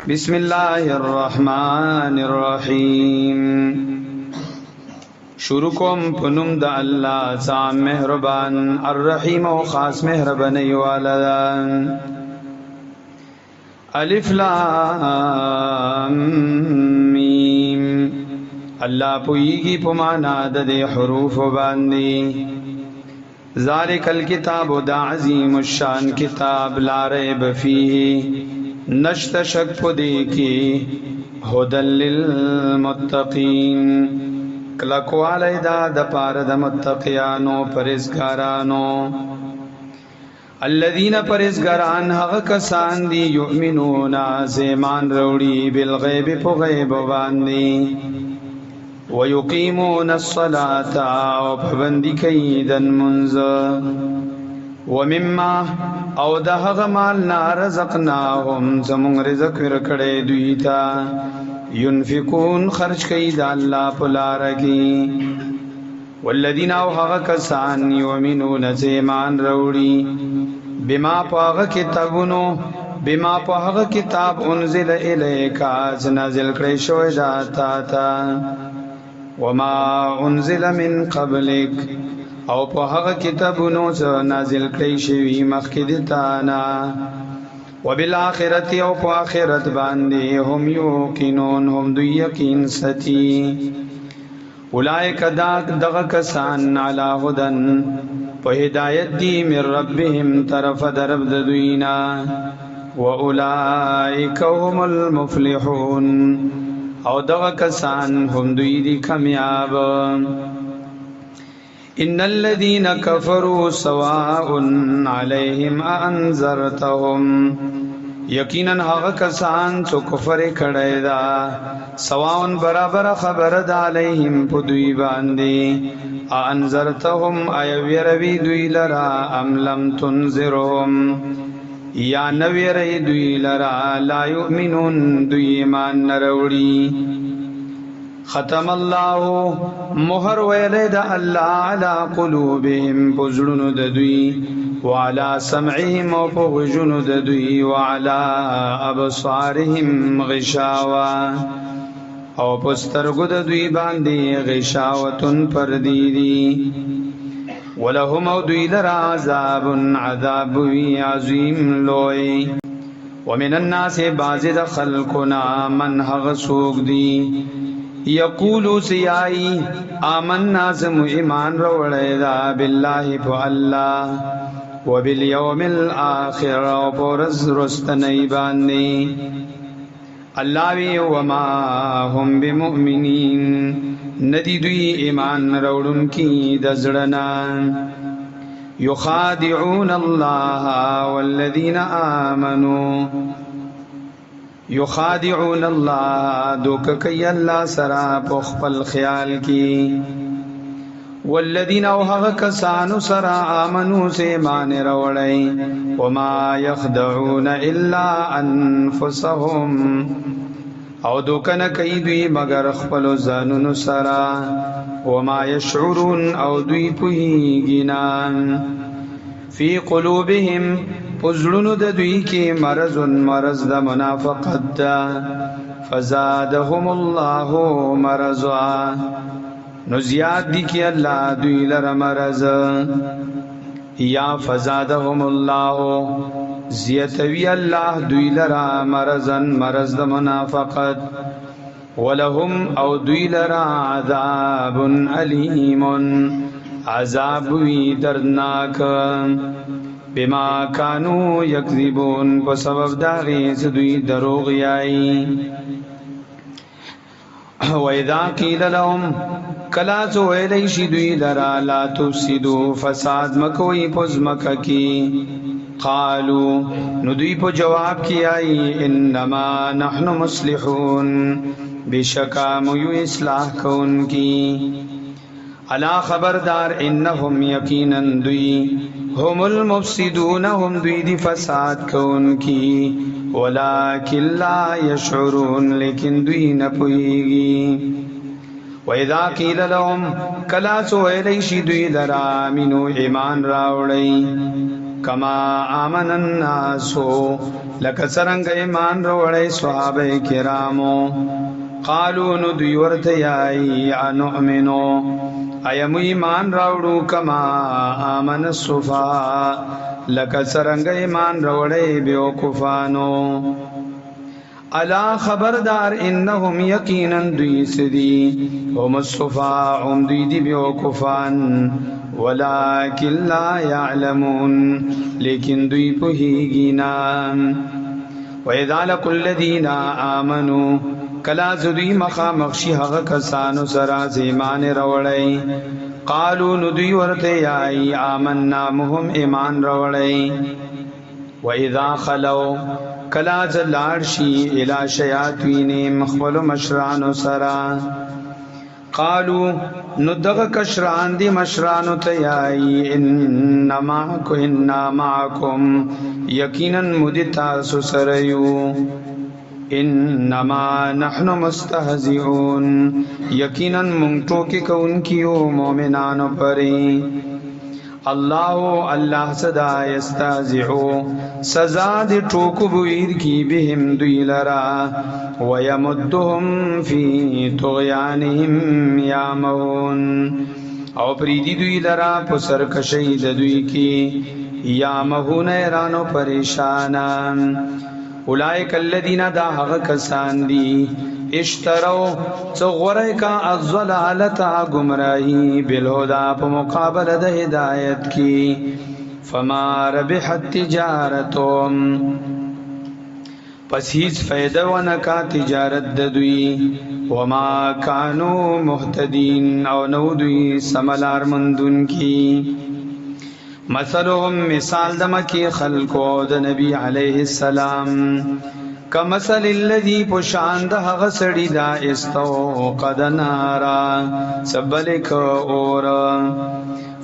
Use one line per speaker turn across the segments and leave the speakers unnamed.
بسم الله الرحمن الرحیم. شروع کوم پنوم د الله څخه مهربان الرحیم او خاص مهرباني والا. الف لام میم. الله پویږي په معنا د حروف باندې. ذالک الکتاب دا عظیم الشان کتاب لا ریب فیه نشت شک پدی کی هدل للمتقین کلکوالی دا د پار د متقیانو پرهیزګارانو. الذین پرهیزګاران هغه کسان دی یؤمنون ایمان وروړي بالغیب په غیب باندې ويقيمون الصلاة او پابندی کوي د منځ ومما او د هغه مال نه رزقناهم زمون رزق ورکړې دوی ته ينفقون خرج کوي د الله په لار کې. والذین او هغه کسان یؤمنون ایمان وروړي بما پاغه کتابونو بما پاغه کتاب انزل الیک نازل کړی شوی دا تا وما انزل من قبلک او په هغه کتابونو څخه نازل کړی شوی مخکې د تانا وبالآخرت او په آخرت باندې هم یوقنون هم دوی یقین ستی. اولئک دغه کسان علی هدن په هدایت دی من ربهم طرف درب د دوینا واولئک هم المفلحون او دغه کسان هم دوی دی کامیاب. ان الذين كفروا سواء عليهم انذرتهم یقینا هغه کسان چې کفر کړي دا سواء برابر خبر د علیهم په دوی باندې انذرتهم ای ویروی دوی لرا ام لم تنذرهم یا نویری دوی لرا لا یؤمنون دوی ایمان نروړي. ختم الله مهر ویلې د الله علی قلوبهم پزړونو د دوی وعلى سمعهم او پغجونو د دوی وعلى ابصارهم غشاوه او پسترګو د دوی باندې غشاوتن پردیدی. ولهم او دوی لرا عذاب وی عظیم لوی. ومن الناس بعض د خلقنا من هغ سوق دی یقولو سیائی آمنا زمو ایمان روڑے دا باللہ پو اللہ وبالیوم الآخر و پورز رستنی باندی. اللہ وی وما هم بمؤمنین ندی دوی ایمان روڑن کی دزڑنا. یخادعون اللہ والذین آمنوا یخادعون اللہ دوک کئی اللہ سرا پخپل خیال کی. والذین اوہغ کسانو سرا آمنو سے مان روڑی وما یخدعون الا انفسهم او دوکن کئی دوی مگر خپلو زانونو سرا وما یشعرون او دوی پوہیگینا. فی قلوبهم پزړونو د دوی کې مرض د منافقت دا فزادهم الله مرضا نو زیاد دی کې الله دوی لره مرض یا فزادهم الله زیاتوی الله دوی لره مرض د منافقت. ولهم او دوی لره عذاب علیم عذاب وی دردناک بما کانو یکذبون په سبب داغی دوی دروغ یای. و اذا قیل لهم کلا چو ویلی شی دوی لرا لا تفسدو فساد مکوی پز مکا کی قالو نو دوی په جواب کی آئی انما نحن مصلحون بشکا میو اصلاح کون کی. الا خبردار انهم یقینا دوی هم المفسدون هم دوی دی فساد کون کی ولکن لا یشعرون لیکن دوی نپویگی. و اذا قیل لهم کلا سو ایلیشی دوی لرا منو ایمان راوڑی کما آمن الناسو لکه څرنګه ایمان راوړی صحابه کرامو قالو نو دوی ورته یای انؤمنو ایم ایمان راوړو کما آمن الصفا لکه څرنګه ایمان راوړی بیوقوفانو الا خبردار انهم یقینا دوی سدی هم الصفا هم دوی دی بیوقوفان ولكن لا يعلمون لیکن دوی پوهیږي وَإِذَا لَقُوا الَّذِينَ آمَنُوا کلا زدوی مخامخ شي هغه کسانو سره چې ایمان راوړی قالو نو دوی ورته یای آمنا مهم ایمان راوړی وَإِذَا خَلَوْا کلا لاړ شي الی شیاطینهم خپلو مشرانو سره قالو نو دغه کشران دی مشرانو ته یای انا معکم یقینا مدتا سسریو انما نحن مستهزئون یقینا منٹو کی کون کیو مومنانو پری اللہ صدا یستهزئو سزا دی ٹوکو بویر کی بهم دوی لرا ویمدهم فی طغیانهم یامون او پریدی دوی لرا پسر کشید دوی کی یامهون ایرانو پریشانا اولائک الذین دا حق کسان دی اشترو غوری کا الضلالتا گمراہی بالہدا پا مقابل دا ہدایت کی فما ربحت تجارتهم پس ہیچ فیدہ ونکا تجارت دوی وما کانو محتدین او نو دوی سملار مندن کی مثلهم مثال دمکی خلقو دا نبی علیہ السلام کمثل الذی پشاند غسڑی دا استوقد نارا سبلک اور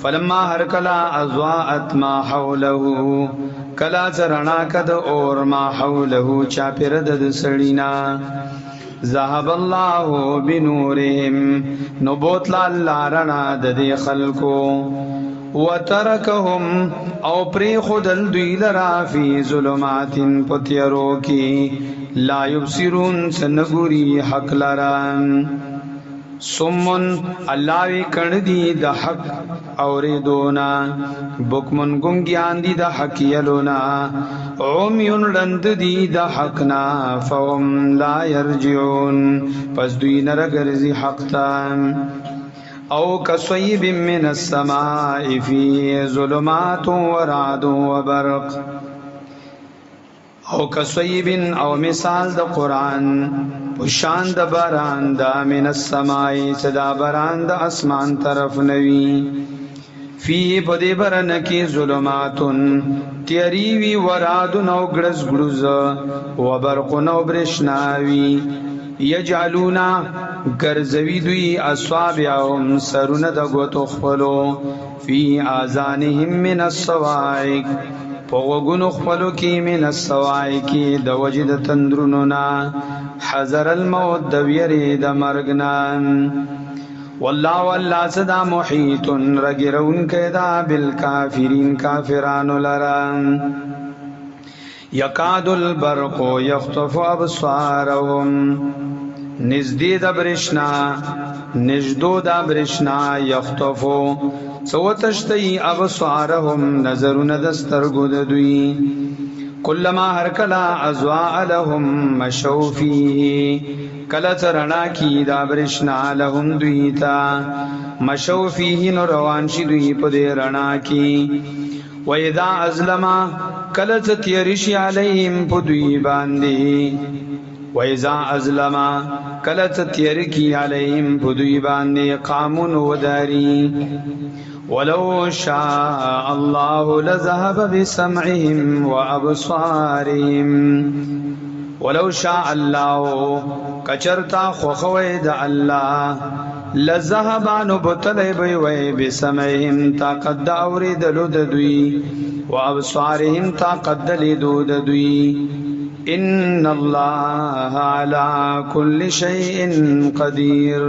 فلما ہر کلا اضواءت ما حوله کلا زرنا کد اور ما حوله چاپر دد سڑینا ذهب الله بنورهم نبوتلا اللہ رنا دد خلقو وترکهم او پری خودل دوی لرا فی ظلمات پتیرو کی لا یبصرون سنگوری حق لرا سمن اللہ وی کردی دا حق اوریدونا بکمن گنگیان دی دا حق یلونا عمیون رند دی دا حقنا فهم لا یرجعون پس دوی نرگرزی حق تام او کصیب من السماء فی ظلمات ورعد وبرق او کصیب او مثال د قرآن پشان د باران دا من السماء صدا باران د اسمان طرف نوی فی پدی برن کی ظلمات تیریوی ورعد نو گرز گرز وبرق نو برشناوی یجعلونا گرزوی دوی اصابعهم سرون دا گوتو خپلو فی آذانهم من الصواعق پوگونو خپلو کی من الصواعق دا وجد تندرونونا حذر الموت دا ویری دا مرگنا واللہ واللہ صدا محیط رگرون کدا بالکافرین کافرانو لران یکاد البرق یخطف ابصارهم نزدی دا برشنا نجدو دا برشنا یخطفو سوتشتی ابصارهم نظرون دسترگو دوی کلما هر کلا ازواء لهم مشو فیه کلا ترنا کی دا برشنا لهم دویتا مشو فیه نروانشی دوی پدی رنا کی وَإِذَا أَزْلَمَا کلت تیرشی علیہم پدوی باندی وَإِذَا أَزْلَمَا کلت تیرکی علیہم پدوی باندی قامون وداری وَلَوْ شَاءَ اللَّهُ لَذَهَبَ بِسَمْعِهِمْ وَأَبْصَارِهِمْ وَلَوْ شَاءَ اللَّهُ کچرتا خوخوید اللہ لذهبانو بطلی بیوی بسمعهم طاقت دا اورید لددوی و ابصارهم طاقت دلیدو ددوی ان اللہ علا کل شیء قدیر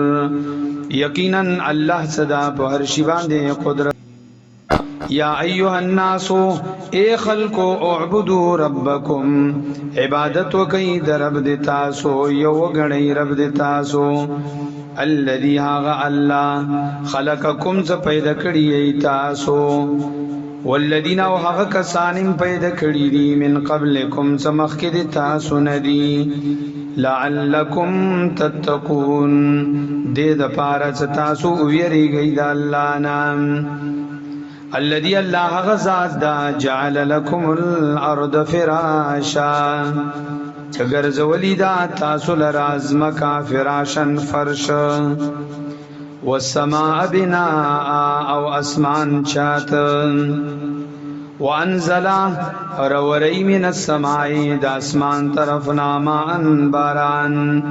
یقینا اللہ صدا پہر شیوان دے قدرت یا ایها الناس اے خلقو اعبدوا ربکم عبادت وکئی در رب د تاسو یو غړی رب د تاسو الذي هاغ الله خلقکم ز پیدا کړی تاسو والذین او هغه کسانم پیدا کړی دي من قبلکم سمخکې د تاسو ندی لعلکم تتقون دې د پاره چې تاسو ویریږئ د الله نام الذي الله غزاد دا جعل لكم الارض فراشا چگر زولی دا تاسو لرازمکا فراشن فرش والسماء بناء او اسمان چات وانزل روری من السماء دا اسمان طرفنا ماء باران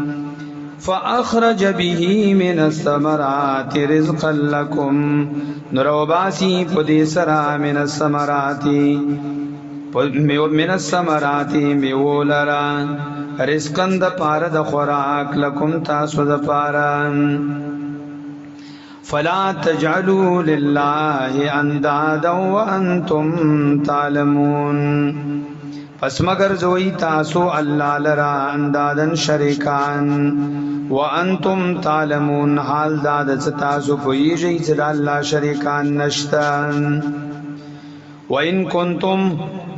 فاخرج به من الثمرات رزقا لكم نروباسی پدی سرا من الثمرات میولرا رزقن د پاره د خوراک لکم تاسو د پاره فلا تجعلوا لله اندادا وانتم تعلمون پس مگر زوی تاسو الله لرا اندادن شریکان وانتم تعلمون حال داد تاسو پویږئ چې الله شریکان نشتان وَإِن كُنتُمْ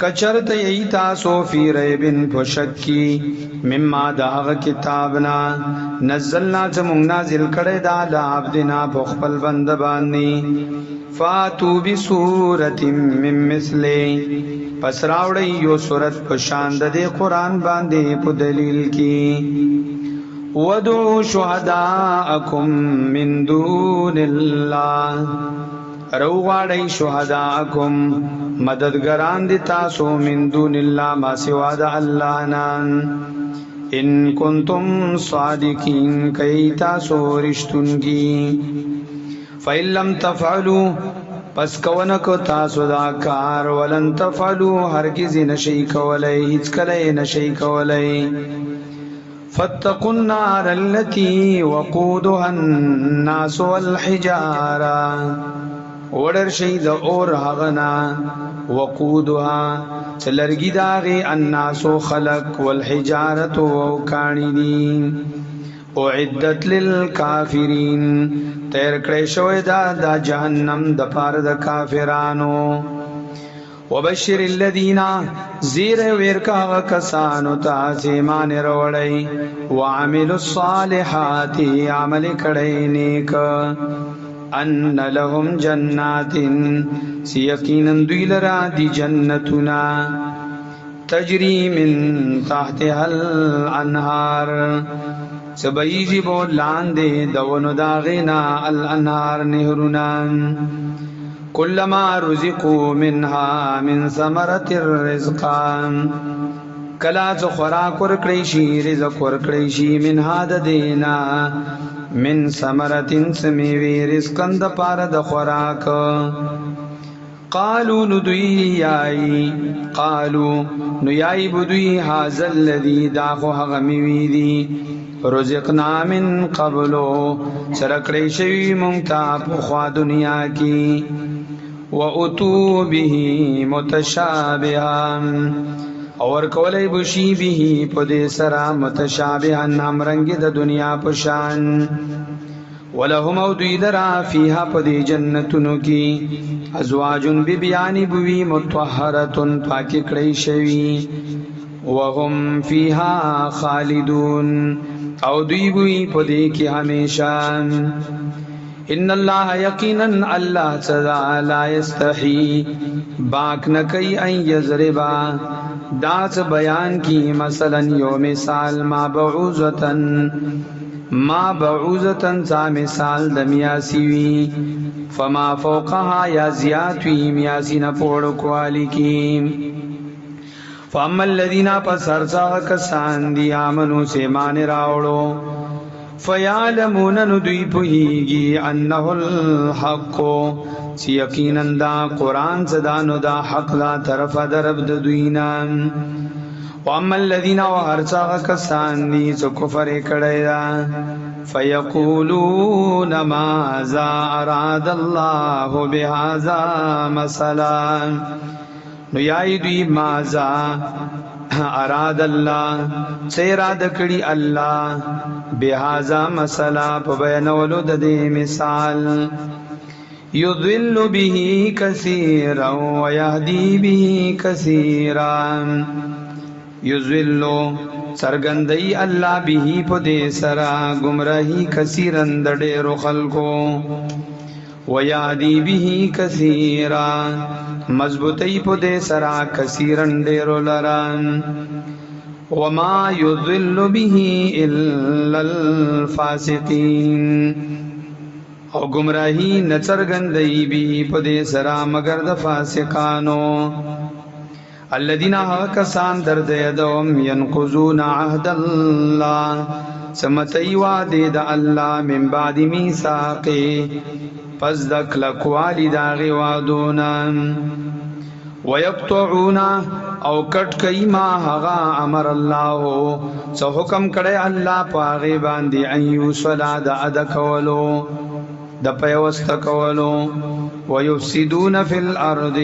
کچرت ای تاسو فی ریب فشکی مما داغ کتابنا نزلنا چمونگ نازل کڑے دا لعبدنا پخپل بند بانی فاتو بسورت من مثلی پس راوڑی یو سورت پشاند دے قرآن باندے پو دلیل کی وَدُعُوا شُهَدَاءَكُم مِّن دُونِ اللَّهِ روغاڑی شہداءکم مددگران دی تاسو من دون اللہ ما سوا دا اللہ نان ان کنتم صادقین کئی تاسو رشتن کی فَإِن لَّمْ تَفْعَلُوا پس کونکو تاسو دا کار ولن تفعلوا ہرگز نشی کولئی ہیچ کلئی نشی کولئی فَاتَّقُوا النَّارَ الَّتِي وَقُودُهَا النَّاسُ وَالْحِجَارَةُ وڑر شید اور حغنا وقودها چلرگی داغی الناس خلق والحجارت وکانی دین اعدت للکافرین تیر کڑیشوی دا جہنم دا پار دا کافرانو وبشر الذین زیر ویرکا کسانو تا سیمان روڑی وعملوا الصالحات عمل کڑی نیک ان لهم جنات سیقینا دویلرا دی جنتنا تجری من تحتها الانہار سبیجی بولان دے دونو داغینا الانہار نہرنا کلما رزقوا منها من ثمرت الرزقا کلا چو خوراک ورکڑیشی رزق ورکڑیشی منها دینا من ثمرتن سمیوی رزقن دا پار دا خوراک قالو ندوی بدوی حاضر الذی داخو حغمیوی دی رزقنا من قبلو سرکڑی شوی منگتا پخوا دنیا کی وَأُتُوا بِهِ مُتَشَابِهًا اور کولی بشی به پدے سرا متشابہن ہم رنگ دا دنیا پشان ولہم او دوی لرا فیہا پدے جنتنو کی ازواجن بی بیانی بوی متوحرتن پاکی کڑی شوی وهم فیہا خالدون او دوی بوی پدے کی ہمیشان ان اللہ یقینا اللہ صدا لا یستحی باک نکی ان یضربا داس بیان کی مثلا یو مثال ما بعوزتن سا مثال دمیاسیوی فما فوقها یا زیاتوی میاسی نپوڑ کوالی کی فاما الذین پسرسا کسان دی آمنو سے مان راوڑو فیعلمون ندوی پوہیگی انہو الحق یقیناً دا قرآن صدانو دا حق دا طرف درب دوینا واما الذين وهرچا کسان دي چې کفر کړی دا فیقولون ماذا اراد الله بهذا مثلا نو یای دوی ماذا اراد الله څه اراده کړی الله بهذا مثلا په بیانولو د دې مثال یضل به کثیرا ويهدي به کثیرا یذلو سرګندای الله به په دې سرا گمراهی کثیرن د ډېرو خلکو ويهدي به کثیرا مضبوطی په دې سرا کثیرن ډېرو لران وما يضل به الا الفاسقين او گمراهی نچرګندای به په دې سرا مگر د فاسقانو الذين كسان درد يدهم ينقضون عهد الله سمتي وعده د الله من بعد ميثاقه پس دک لکوالی داغی وعدونا ويقطعون او کټ کئی ما هغا امر الله سو حکم کړي الله پاغي باندې ايو صلا د ادا کولو د پیوست کولو ويفسدون في الارض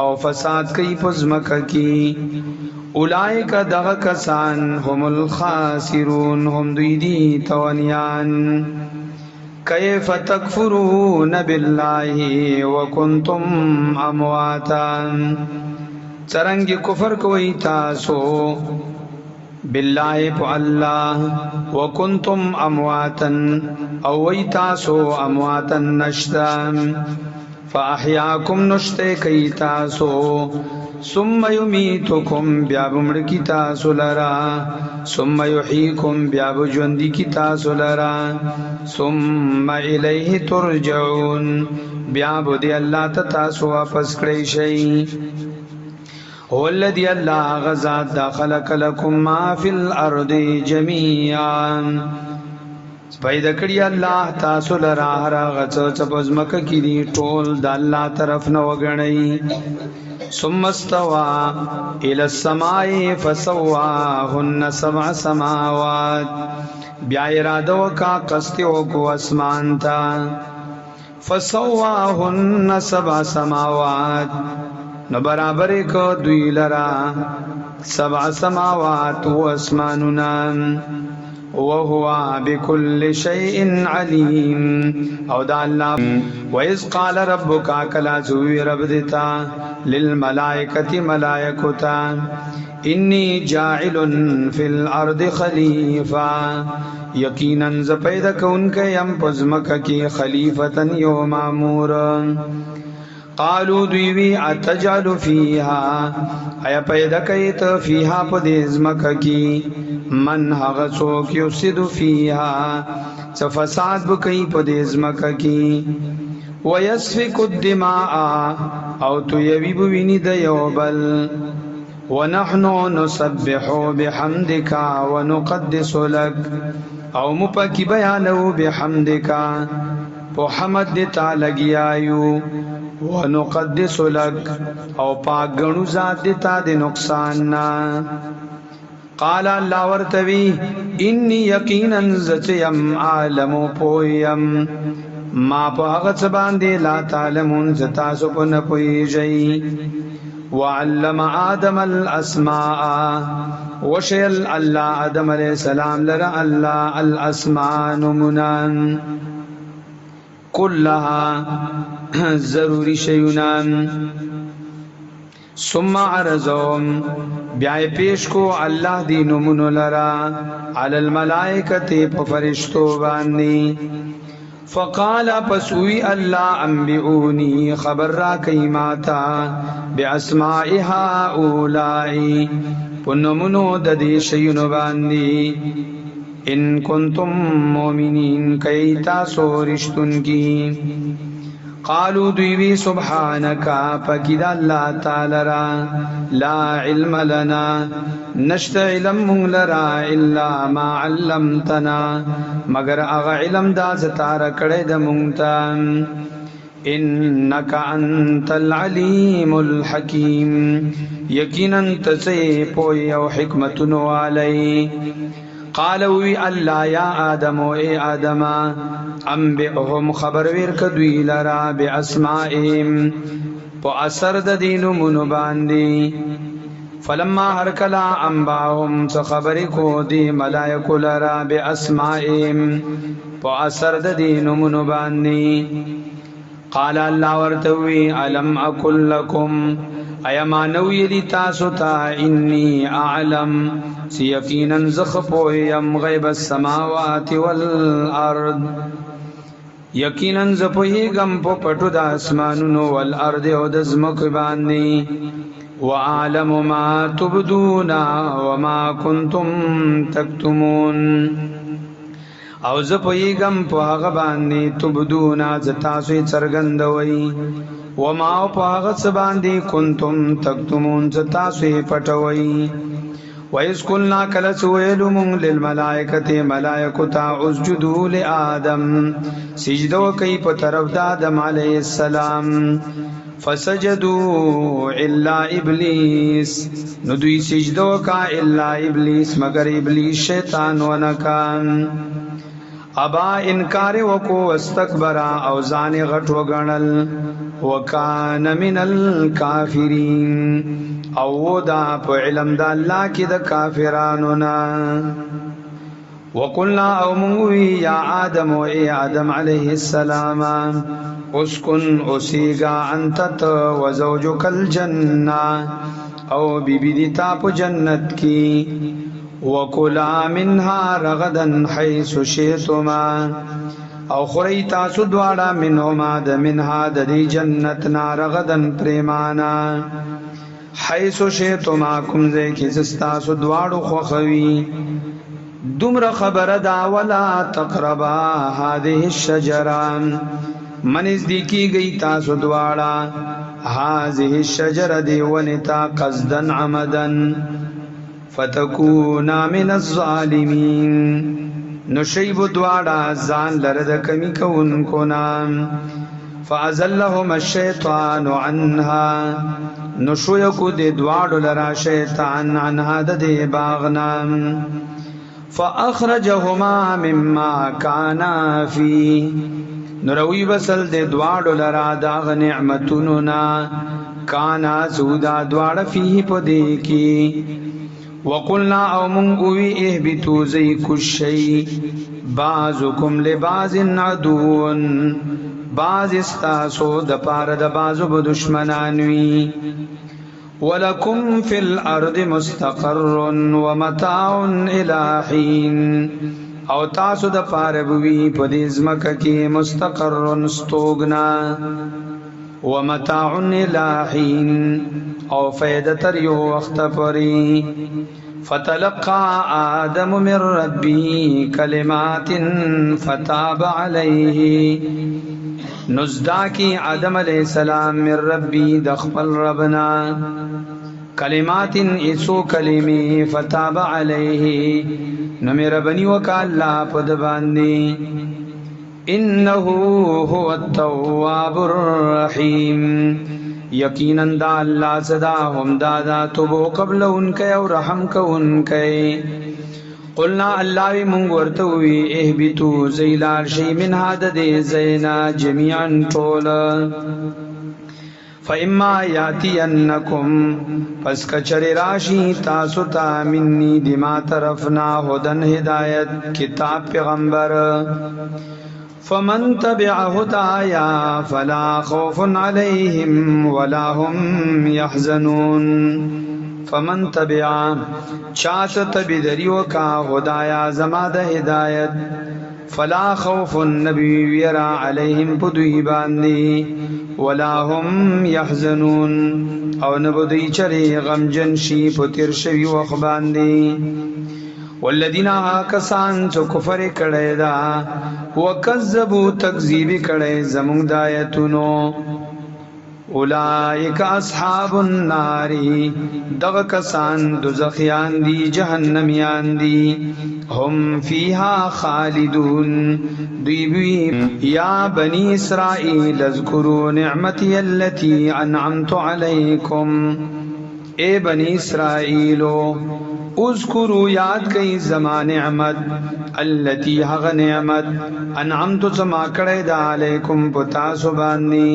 او فساد کوي پزمک کی اولئک دغه کسان هم الخاسرون هم دوی دي توانیان کیف تکفرون بالله وکنتم امواتا څرنګه کفر کوي تاسو بالله په الله وکنتم امواتا او وی تاسو امواتا نشتا فاحیاکم نشتے کئی تاسو ثم یمیتکم بیاب مڑکی تاسو لرا ثم یحییکم بیاب جوندی کی تاسو لرا ثم الیہ ترجعون بیاب دی اللہ تاسو واپس کړی شئی هو الذي الله غزاد خلق لكم ما في الارض جميعا پیدا کړی الله تاسو لرا هر غڅ چپزمک کی دی ټول د الله طرف نه وګڼي ثم استوى الى السماء فسواهن سبع سماوات بیا اراده وکا قستی وکو اسمان تا فسواهن سبع سماوات نو برابر کو دوی لرا سبع سماوات و اسماننا وهو بكل شيء عليم او دا الله وإذ قال ربك كلا زوي رب دتا للملائكة ملائكتا إني جاعل في الأرض خليفة يقينا زپیدا کونک یم پزمک کی خلیفتا یو مامور قالوا دوی اتجعل فيها ایا پیدا کیت فيها پدیزمک کی من هغه څوک یفسد فيها فساد بکئی پدیزمک کی ويسفك الدماء او تو یوی بوینی د یوبل ونحن نسبح بحمدك ونقدس لك او مپکی بیانو بحمدك په حمد د تعالی گیایو ونقدس لك او پاک غنو ذات دتا د نقصان نا قال الله ورتوی انی یقینا ذتیم عالم پویم ما په هغه څه باندې لا تعلمون زتا سو په نه پویږي وعلم آدم الاسماء وشل الله آدم علیہ السلام لرا الله الاسماء نمونان كلها ضروری شیونان ثم عرضهم بیاي پیش کو الله دی نمونو لرا علی الملائکه په فرشتو باندې فقال پسوی الله انبئونی خبر را کیماتا باسماء هؤلاء پنمونو د دې شیونو باندې ان کنتم مومنین کئی تاسو رشتن کی قالوا دوی سبحانك فقد الله تعالی را لا علم لنا نشت علم لرا الا ما علمتنا مگر اغه علم دا ستاره کړه د مونږ ته انک انت العلیم الحکیم یقینا تسی پوی او حکمتن والی قالوی اللہ یا آدم اے آدم انبئهم خبر ورک دوی لرا باسمائهم پو اثر د دینو منو باندی فلما هر کلا انباهم خبر کو دی ملائکو لرا باسمائهم پو اثر د دینو منو باندی قال اللہ ورتوی علم اکل لکم ایما نوی لی تاسو تا انی اعلم سیقینا زخپویم غیب السماوات والارض یقینا زپویگم پو پٹو دا اسمانونو والارض او دزمک باندی وعالم ما تبدون وما کنتم تکتمون او زپویگم پو آغا باندی تبدون زتاسوی چرگندوی وما او پو آغا سباندی کنتم تکتمون زتاسوی پٹوی وَإِذْ قُلْنَا كَلَسُوَيْلُ مُنْ لِلْمَلَائِكَةِ مَلَائِكُتَا اسْجُدُوا لِآدَمَ سجدو کئی پا طرف دادم علیہ السلام فسجدوا الا ابلیس ندوی سجدو کا الا ابلیس مگر ابلیس شیطان ونکان ابا انکار وکو استکبرا او زان غٹ وگنل وکان من الکافرین او دا پا علم دا اللہ کی دا کافرانونا وقلنا او منگوی یا آدم و اے آدم علیہ السلام اسکن اسیگا انتت و زوجک الجنہ او بی بی دیتا پا جنت کی وکلا منها رغدا حیث شیطما او خوری تاسو دوارا منهما دا منها دا دی جنتنا رغدا پریمانا حیث شیطما کمزے کی زستاسو دوارو خوخوی دمر خبر دا ولا تقربا هذه الشجران من ازدیکی گئی تاسو دوارا هذه الشجر دی ونتا قصدا عمدا فتکونا من الظالمین نشیب دوارا زان لرد کمی کون کنام فازلهم الشیطان عنها نشویکو دی دوارو لرا شیطان عنها دی باغنام فاخرجهما مما کانا فی نروی بسل دی دوارو لرا داغ نعمتننا کانا سودا دوار فیه پدی کی وقلنا او منگوی احبتو زی کشی بعضکم لبعض عدون بعض استاسو دپار دبازو بدشمنانوی ولکم فی الارض مستقر ومتاع الى حین او تاسو دپار بوی پدیزمک کی مستقر استوگنا ومتاع الى حین او فیدتر یو وقت پری فتلقى آدم من ربه کلمات فتاب علیه نزدا کی آدم علیہ السلام من ربی دخپل ربنا کلمات اسو کلمی فتاب علیه نمی ربنی وکا اللہ پدباندی انہو هو التواب الرحیم یقیناً دا اللہ صدا ہم دادا تبو قبل ان کے اور رحم کا ان کے قلنا اللہ وی منگورتوی احبتو زیلار شی من حدد زینا جمیعا طولا فَإِمَّا يَأْتِيَنَّكُمْ پس کچر راشی تاستا منی دما طرفنا ہدن ہدایت کتاب پیغمبر فمن تبع ہدایا فلا خوف علیہم ولا هم يحزنون فمن تبع چاہت تبدریو کا ہدایا زماد ہدایت فلا خوف نبی ویرا علیہم پدوی باندی ولا هم يحزنون او نبدی چری غم جنشی پتر شوی وخ باندی والذین آکسان چو کفر کڑے دا وکذبو تکذیب کڑے زمون دایتونو اولئک اصحاب النار دغ کسان دوزخیان دی جہنمیان دی هم فیها خالدون دیوی یا بنی اسرائیل اذکروا نعمتی التي انعمت علیکم اے بنی اسرائیلو اذکروا یاد کئی زما نعمت التي حغ نعمت انعمت زما کڑے دا علیکم پتاسو باندی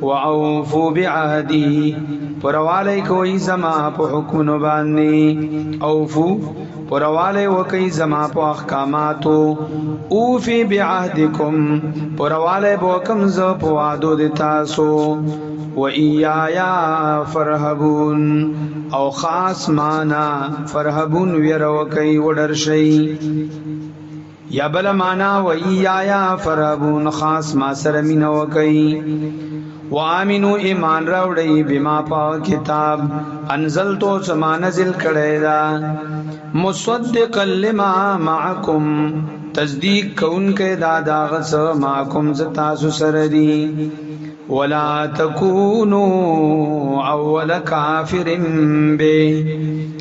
وعوفوا بعهدی پروالی کوئی زما پا حکم نباندی اوفو پروالی وکی زما پا احکاماتو اوفی بعهدکم پروالی بوکم ز پوادو دتاسو و ایایا فرحبون او خاص مانا فرحبون ویروکی وڈرشی یا بل مانا و ایایا فرحبون خاص ما سرمین وکی وآمنو ایمان راوڑی بما پا کتاب انزلتو سما نزل کڑیدا مصدقا لما معکم تصدیق کون کے داداغس معکم زتاسو سردی ولا تکونو اول کافر بے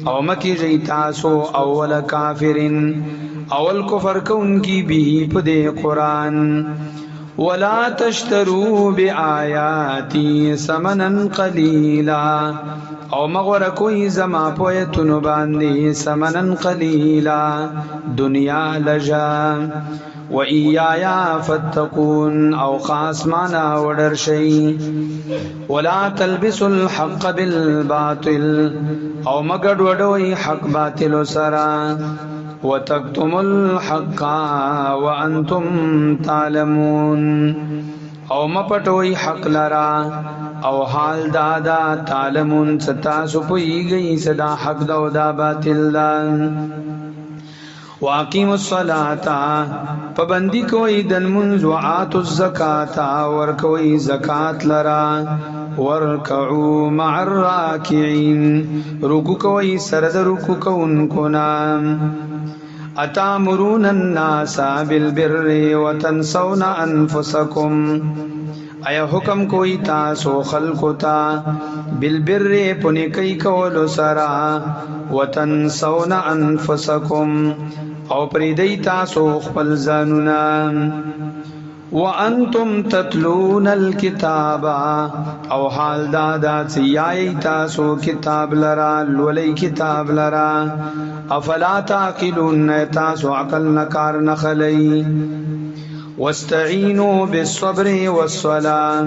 او مکی جیتاسو اول کافر اول کفر کون کی بھی پدے قرآن ولا تشتروا بآیاتی ثمنا قلیلا او مغور کوئی زما پویتنو باندی ثمنا قلیلا دنیا لجا و ایایا فاتقون او خاص مانا ودرشی ولا تلبسوا الحق بالباطل او مگڑ وڈوئی حق باطل سرا وتكتم الحق وانتم تعلمون او مپټوي حق لرا او حال دادا تعلمون ستاسو پويږي صدا حق دا او دا باطل دا واقيموا الصلاه پابندي کوي د منځ وعات الزکات ور کوي زکات لرا ورکعوا مع الراكعين رکوع کوي سرد رکوع کوونکو نام اتامرون الناس بالبر وتنسون انفسکم ایا حکم کوئی تاسو خلقو تا بالبر پنی کئی کولو سرا وتنسون انفسکم او پریدی تاسو خپل زانونا وانتم تتلون الكتاب او حال دادا سیائی تاسو کتاب لرا لولی کتاب لرا افلا تعقلون تاسو عقل نکار نخلی واستعینوا بالصبر والصلاة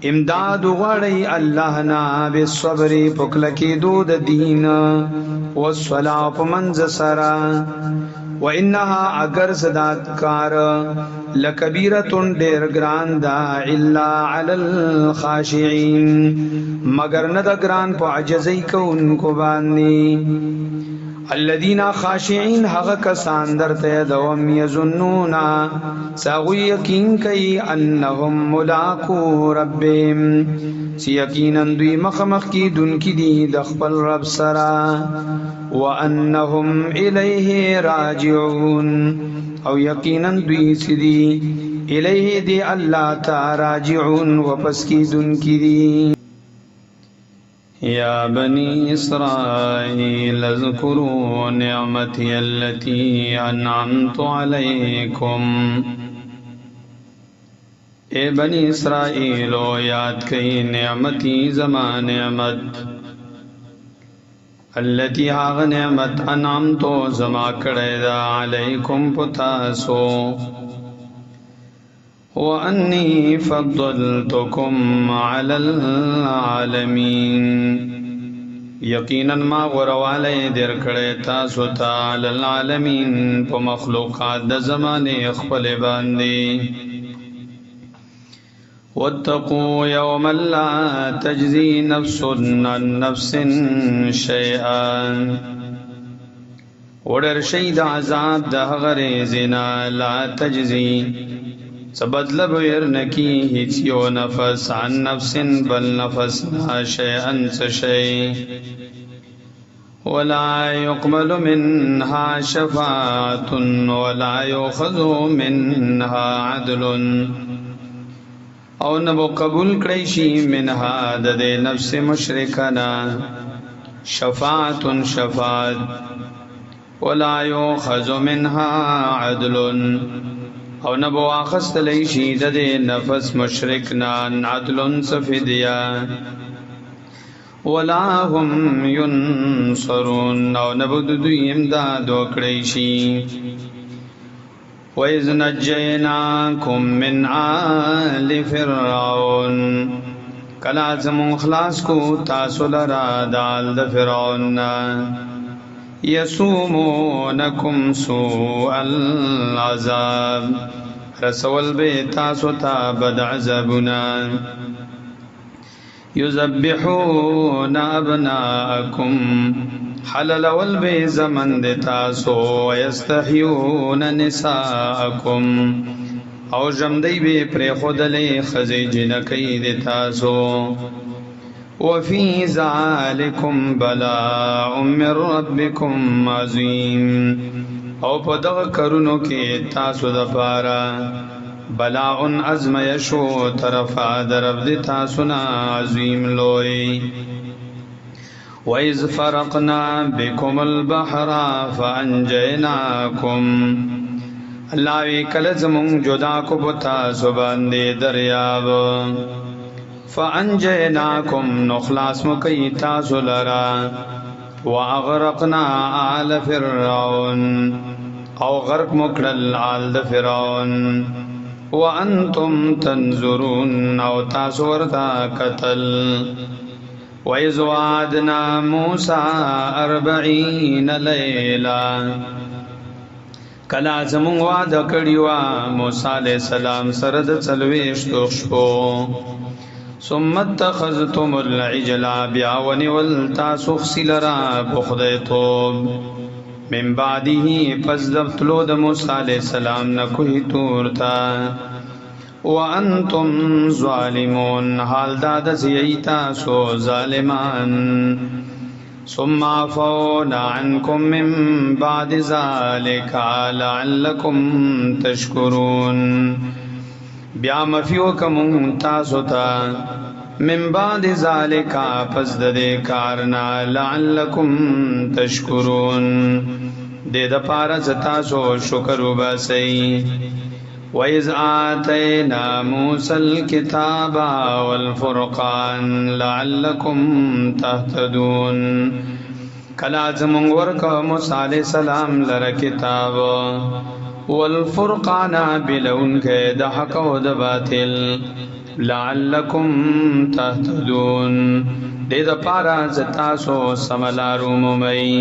امداد غړی الله نا بالصبر پکلکی دود دین والصلاة پمنز سرا وانها اگر صدات کار لکبیرتن دیر گران دا الا علی الخاشعین مگر ند گران پا عجزی کون کو بانی الذین خاشعین حق کسان در تیدوم یظنونا ساغوی یقین کئی انہم ملاقو ربیم سی یقینا دوی مخمخ کی دن کی دی دخپل رب سرا وانہم الیہ راجعون او یقینا دوی سدی الیہ دی اللہ تا راجعون وپس کی دن کی دی یا بنی اسرائیل اذکروا نعمتی التي انعمت علیکم اے بنی اسرائیلو یاد کئی نعمتی زمان نعمت التي آغ نعمت انعمتو زما کڑیدا علیکم پتاسو وَأَنِّي فَضَّلْتُكُمْ عَلَى الْعَالَمِينَ یقیناً ما غروالی در کڑے تاسو تا علی العالمین پا مخلوقات دا زمان اخپل باندی وَاتَّقُوا يَوْمًا لَا تَجْزِي نَفْسٌ عَنْ نَفْسٍ شَيْئًا وَدَرْ شَيْدَ عَذَاب دا غریزنا لا تَجْزِي سبدل بيرنکی هیچ یو نفس عن نفس بل نفس نا شیئن سشی ولا يقبل منها شفاعة ولا يؤخذ منها عدل او نبو قبول کړی شي منها د نفس مشرکنا شفاعت شفاعت ولا یؤخذ منها عدل او نبو اخستلی شي د نفس مشرکنا عدل سفدیا ولا هم ينصرون او نبو دوی امداد وکړی شي وَإِذْ نَجَّيْنَاكُمْ مِنْ آلِ فِرْعَوْنَ کلا زمون خلاص کو تاسو لرا دال د فرعون یسومونکم سوء العذاب رسول به تاسو ته بد عذابنا یذبحون ابناءکم حلل والبی زمن د تاسو ويستحيون نساءکم او جمدی به پر خودلې خزی جنکی د تاسو وفي ذلكم بلاء من ربكم عظيم او په دغه کارونو کې تاسو د پاره بلاء ازمیشو طرفا درب د تاسو نه عظیم لوی وَإِذْ فَرَقْنَا بِكُمُ الْبَحْرَ فَأَنْجَيْنَاكُمْ اللہ وی کل زمون جدا کو بتا زبان دے دریاب فَأَنْجَيْنَاكُمْ نخلاص مکی تاسو لرا وَأَغْرَقْنَا آلَ فِرْعَوْنَ او غرق مکرل آل د فرعون وَأَنْتُمْ تَنْظُرُونَ او تاسو وردا قتل وَإِذْ وَعَدْنَا مُوسَى 40 لَيْلًا کلا زمون وعده کړی و موسی علیہ السلام سره د 40 شپو ثم اتخذتم العجل بیا ونول تاسو خسلرا بخدیتوب من بعده پس دفتلو د موسی علیہ السلام نکوی تورتا وَأَنْتُمْ ظَالِمُونَ حال داد زیئیتا سو ظالمان ثم عفونا عنكم من بعد ذلك لعلكم تشكرون بیا مفیو کم تاسو تا من بعد ذلك پس دے کارنا لعلكم تشكرون دے دا پارا تاسو شکر وباسی وَإِذْ آتَيْنَا مُوسَى الْكِتَابَ وَالْفُرْقَانَ لَعَلَّكُمْ تَهْتَدُونَ کلا زمون ورکا موسی علیہ السلام لره کتاب والفرقان بلون کے د حق او د باطل لعلکم تهتدون دې د پارا زتاسو سملارو مومي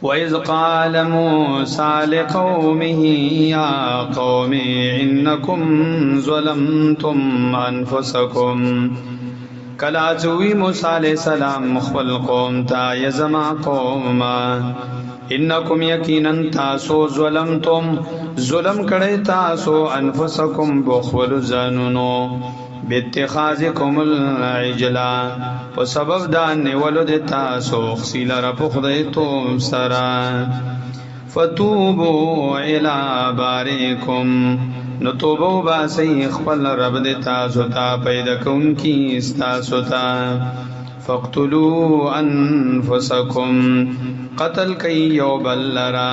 وَإِذْ قَالَ مُوسَى لِقَوْمِهِ يَا قَوْمِ إِنَّكُمْ ظَلَمْتُمْ أَنفُسَكُمْ کلا چوی موسی علیہ السلام خپل قوم تا یزما قوم انکم یقینا تاسو ظلمتم ظلم کړی تاسو انفسکم بخول زانونو باتخاذکم العجلا په سبب دا نیولو د تاسو خسیل رب خدایتوم سرا فتوبوا الی بارئکم نو توبو باسی خپل رب د تاسو ته پیدا کون کی استاسو ته فقتلوا انفسکم قتل کئی یو بلرا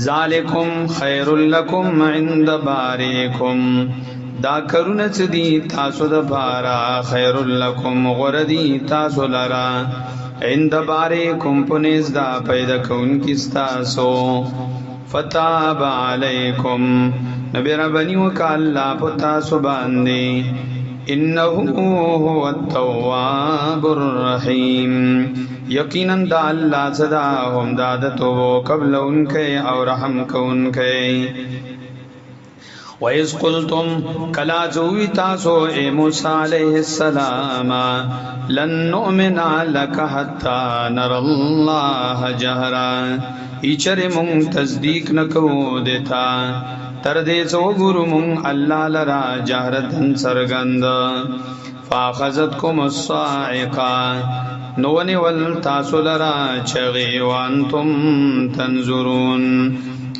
ذالکم خیر لکم عند باریکم دا کرون چدی تاسو د بارا خیر لکم غردی تاسو لرا عند باریکم پنیز دا پیدا کون کی استاسو فتاب علیکم نبی ربنی وکا اللہ پتا سباندی انہو هو التواب الرحیم یقیناً دا اللہ صدا ہم دادتو قبل ان کے اور رحم کو ان کے وَإِذْ قُلْتُمْ کلا جوی تاسو اے موسیٰ علیہ السلام لن نؤمن لک حتی نر اللہ جہرا ایچر مون تصدیق نکو دیتا تردیس و گرو مون اللہ لرا جہرتن سرگند فاخذتکم الصاعقہ نونی والتاسو لرا چغی وانتم تنظرون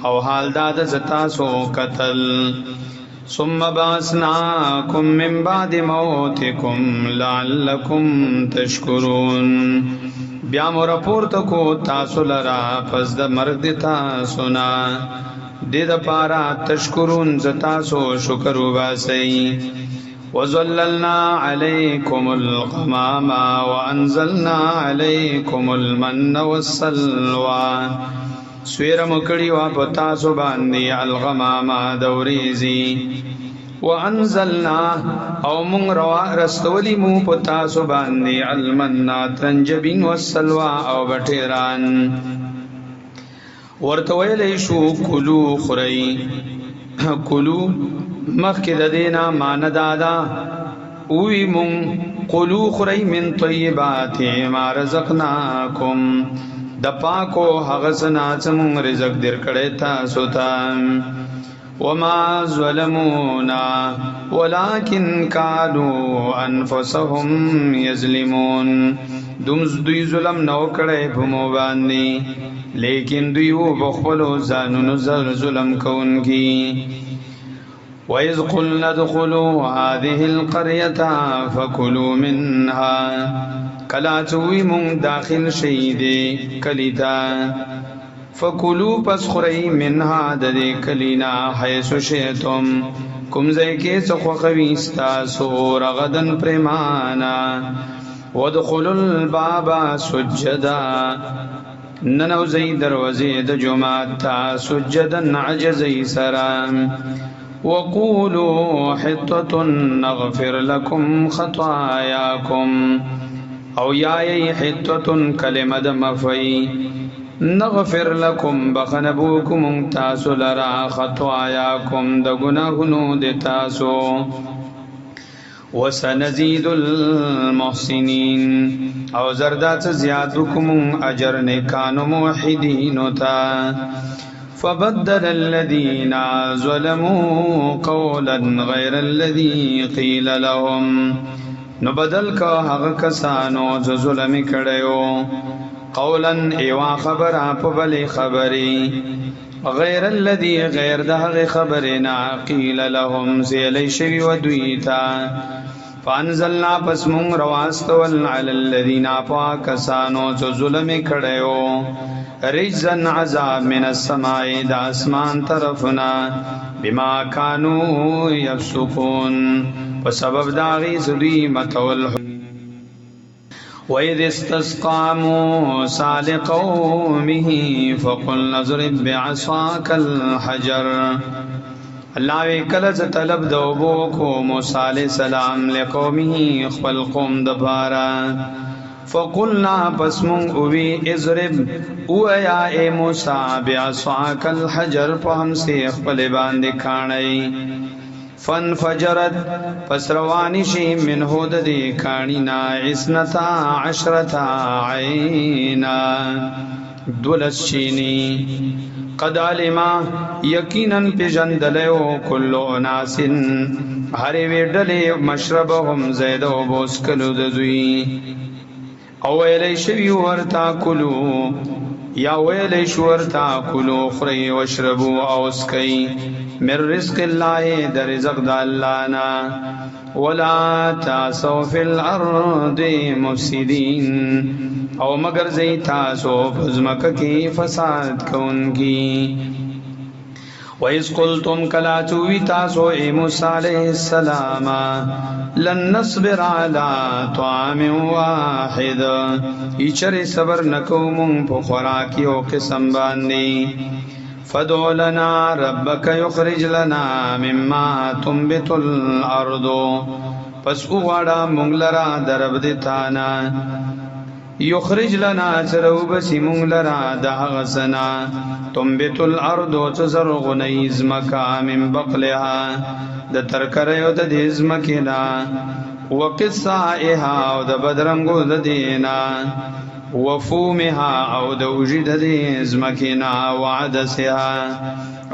او حال داد زتاسو قتل ثم بعثناكم من بعد موتكم لعلكم تشکرون بیا مو راپورته کو تاسو لرا پس د مرګ د تاسو نه د پارا تشکرون ز تاسو شکر وباسئ وظللنا عليكم الغمام وانزلنا عليكم المن والسلوى سویر مکڑی و پتا سو باندی الغمام دوریزی وانزلنا او من روا رستولی مو پتا سو باندی المنّا ترنجبین والسلوى او بٹیران ورتویلی شو کلو خری کلو مخکد دینا مان دادا اوی من قلو خری من طیبات ما رزقناکم د پاکو هغسنا چمون رزق در کړه تاسو ته وما ظلمونا ولكن كانوا انفسهم يظلمون دوی ظلم نو کړه په مو باندې لیکن دوی وو بخلو ځانونو ظلم کوونکی وَإِذْ قُلْنَا ادْخُلُوا هَذِهِ الْقَرْيَةَ فَكُلُوا مِنْهَا کلا چوی مونږ داخل شیدې کلیتا فَكُلُوا پس خُرَئِ مِنْهَا دَدِ کلینا حیث شئتم کم زیکی سخوخوی استاسو رغدن پریمانا وَادْخُلُوا الْبَابَ سُجَّدًا ننوزی دروزی د جماعت تا سجدن عجزی سرام وقولوا حطة نغفر لكم خطاياكم او یای حطة کلمه د مفعی نغفر لكم بخنبوکم تاسو لرا خطاياكم د گناهونو د تاسو وسنزيد المحسنين او زردات زیادکم اجر نیکانو موحدین تا فبدل الذين ظلموا قولا غير الذي قيل لهم نبدل کا هغه کسانو چې ظلم کړیو قولا ایوا خبر په بلې خبري غیر الذي غیر دغه خبرنا قيل لهم زیلی شوی ودویتا فانزلنا پس مون رواستول علی الذین پاکسانو چې ظلم کړیو رجزن عذاب من السماء دا اسمان طرفنا بما كانوا يفسقون وسبب داغی سدی متول وَإِذِ اسْتَسْقَى مُوسَى لِقَوْمِهِ فَقُلْنَا اضْرِب بِّعَصَاكَ الْحَجَرَ اللہ وی کلز طلب دوبو کو موسیٰ علیہ السلام لقومه خپل قوم دبارا فقلنا پس مونگ اوی اضرب او ایا اے موسیٰ بعصاک الحجر پا ہم سے اخپل باندے کھانئی فانفجرت پس روانشی من حود دے کھانینا اسنتا عشرتا عینا دولس چینی قد علما یقینا پیجندلیو کلو ناسن ہری ویڈلی مشربهم زیدو بوسکلو دزوی او ویلی شوی ورتا کلو یا ویلی شورتا کلو خری وشربو اوسکی من رزق اللہ در رزق دا اللہ نا ولا تاسو فی الارض مفسدین او مگر زی تاسو فزمک کی فساد کون کی وَإِذْ قُلْتُمْ كَلَاتُوِي تَاسُو اے موسیٰ علیہ السلام لن نصبر علی طعام واحد ایچر صبر نکومم پو خوراکی و قسم باندی فدعو لنا ربک یخرج لنا مما تنبت الارض پس اغاڑا مغلرا درب دیتانا یخرج لنا چرو بسی مغلرا دہغسنا تنبت الارض چزرغ نیزمکا من بقلها د ترکریو د دیزمکینا وقصائها او د بدرنگو د دینا وفومها او د وجد دیزمکینا وعدسها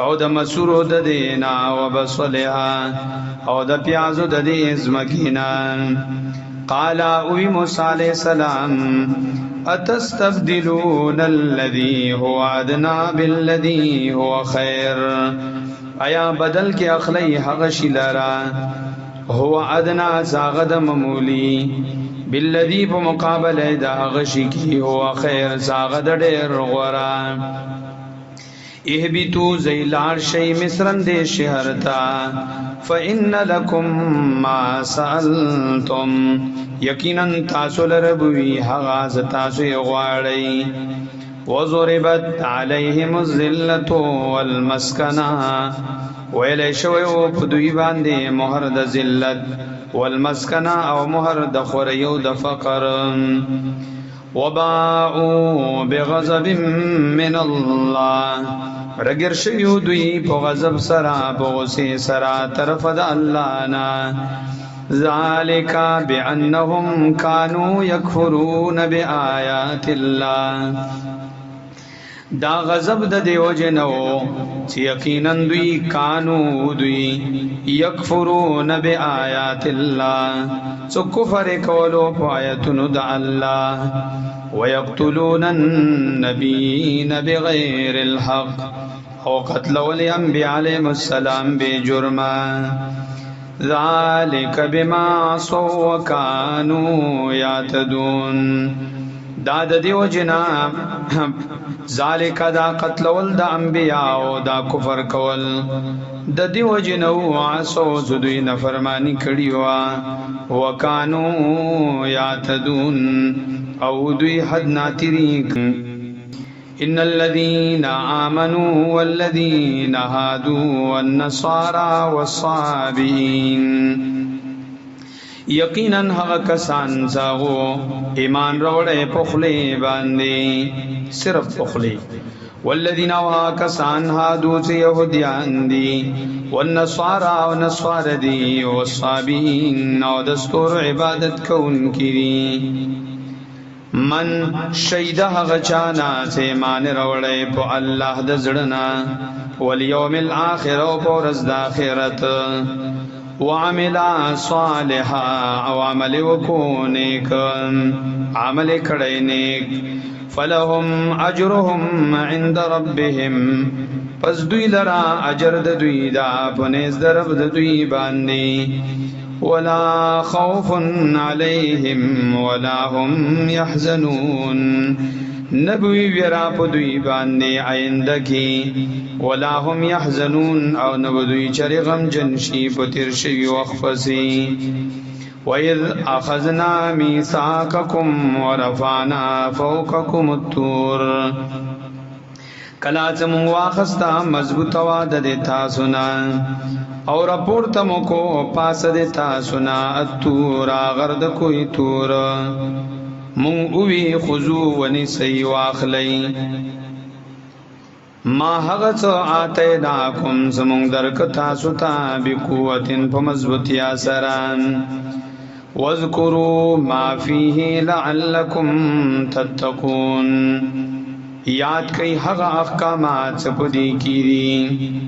او د مسورو د دینا وبصلها او د پیازو د دیزمکینا قالا اوی موسیٰ علیہ السلام اتستبدلون الذي هو ادنا بالذي هو خير آیا بدل کې اخلی هغه شی لرا هو ادنا زاغد ممولی بالذی په مقابله د هغه شی کی هو خیر زاغد ډیر غورا اهبتو زیلار شی مصرن دے شهرتا فإن لکم ما سألتم یقینا تاسو لربوی هغه ز تاسو غواړی وضربت علیهم الذلة والمسکنه ویلی شوی و پدوی باندې مهر د ذلت والمسکنه او مهر د خوریو د فقر وباءوا بغضب من الله رګر شیو دوی په غضب سرا په غصه سرا طرف د الله نه ذالک بانهم كانوا يكفرون بآيات الله دا غضب د دیو جنو چې یقینا دوی کانو دوی یکفرون بآیات الله سو کفر کولو په آیاتونو د الله ويقتلون النبيين بغير الحق او قتل الانبیاء علیهم السلام بجرما ذالک بما عصوا وكانوا يعتدون دا د دیو جنا ذالک دا قتل ول د انبیاء او دا کفر کول د دیو جنو عصو زدوی نفرمانی کړي وا وکانو یعتدون او دوی حد ناتری ان الذين آمنوا والذين هادوا والنصارى والصابئين یقینا هغه کسان زاغو ایمان روړې پخلي باندې صرف پخلي والذین کسان هادو چې يهوديان دي والنصارى ونصارى دي والصابئين او دستور عبادت کوونکي دي من شهید هغه چانا چې ایمان روړې په الله د زړه والیوم الاخر او په ورځ د آخرت وعمل صالحا او عمل وکونیک عمل کړي نیک فلهم اجرهم عند ربهم پس دوی لرا اجر د دوی دا پنيز درب د دوی باندې ولا خوف عليهم ولا هم يحزنون نبوی ویرا په دوی باندې آینده کې ولا هم يحزنون او نبوی چر غم جنشي په تیر شي وقفسي وَإِذْ أَخَذْنَا مِيثَاقَكُمْ وَرَفَعْنَا فَوْقَكُمُ الطُّورَ کلا چمون واخستا مضبوط وعده دیتا سنا اور پورته مو کو پاس دیتا سنا الطور غرد کوئی تور مون اوی خضو ونی سی واخلی ما هغت آتیناکم زمون درک تاسو تا بقوتن پا مضبوطیا سران وَاذْكُرُوا مَا فِيهِ لَعَلَّكُمْ تَتَّقُونَ یاد کئی حغا احکامات سپدی کی دی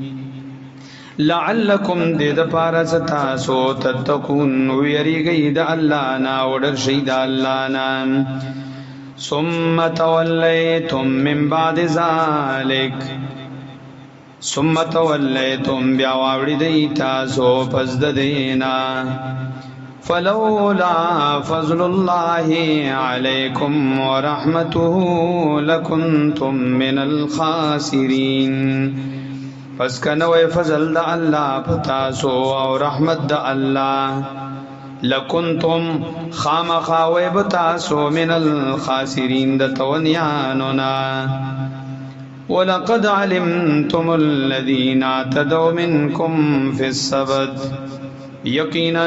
لعلکم دید پارا ستاسو تتقون ویری گئی دا اللہ نا وڈر شید اللہ نا ثم تولیتم من بعد ذالک ثم تولیتم بیاواوڑی دی تاسو پس دینا فلولا فضل الله عليكم ورحمته لكنتم من الخاسرين پس کنوے فضل دا اللہ پتاسو او رحمت دا اللہ لکنتم خامخاوے بتاسو من الخاسرین دا تونیانونا ولقد علمتم الذين اعتدوا منكم في السبت یقینا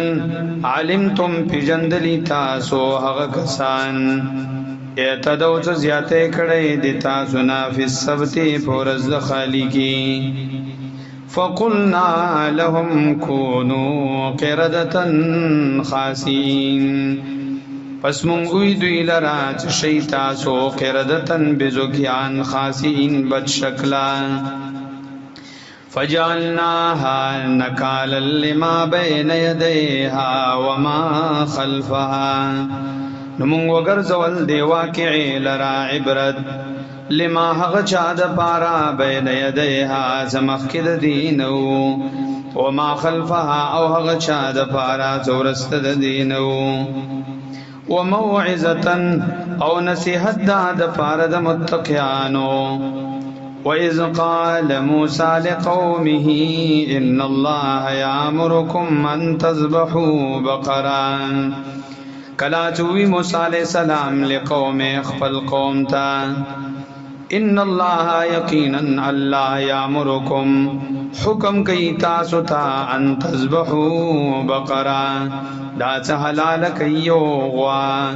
علمتم پی جندلی تاسو حق کسان اعتدو چو زیادے کڑے دی تاسو نا فی السبتی پورز خالی کی فقلنا لهم کونو قردتا خاسین پس منگوی دوی لرا چشی تاسو قردتا بزکیان خاسین بد شکلان فجعلناها نكالا لما بين يديها وما خلفها نمون وغرزول دی واقعی لرا عبرت لما هغه چا د پارا بین یدیها زمخک د دینو وما خلفها او هغه چا د پارا زورست د دینو وموعظه او نصیحت د پارا د متقیانو وَإِذْ قَالَ مُوسَى لِقَوْمِهِ إِنَّ اللَّهَ يَأْمُرُكُمْ أَن تَذْبَحُوا بَقَرَةً کلا چوی موسی علیہ السلام لقوم خپل قوم تا ان اللہ یقینا اللہ یامرکم حکم کئی تاسو تا ان تذبحوا بقرہ دا چه حلال کئیو غوا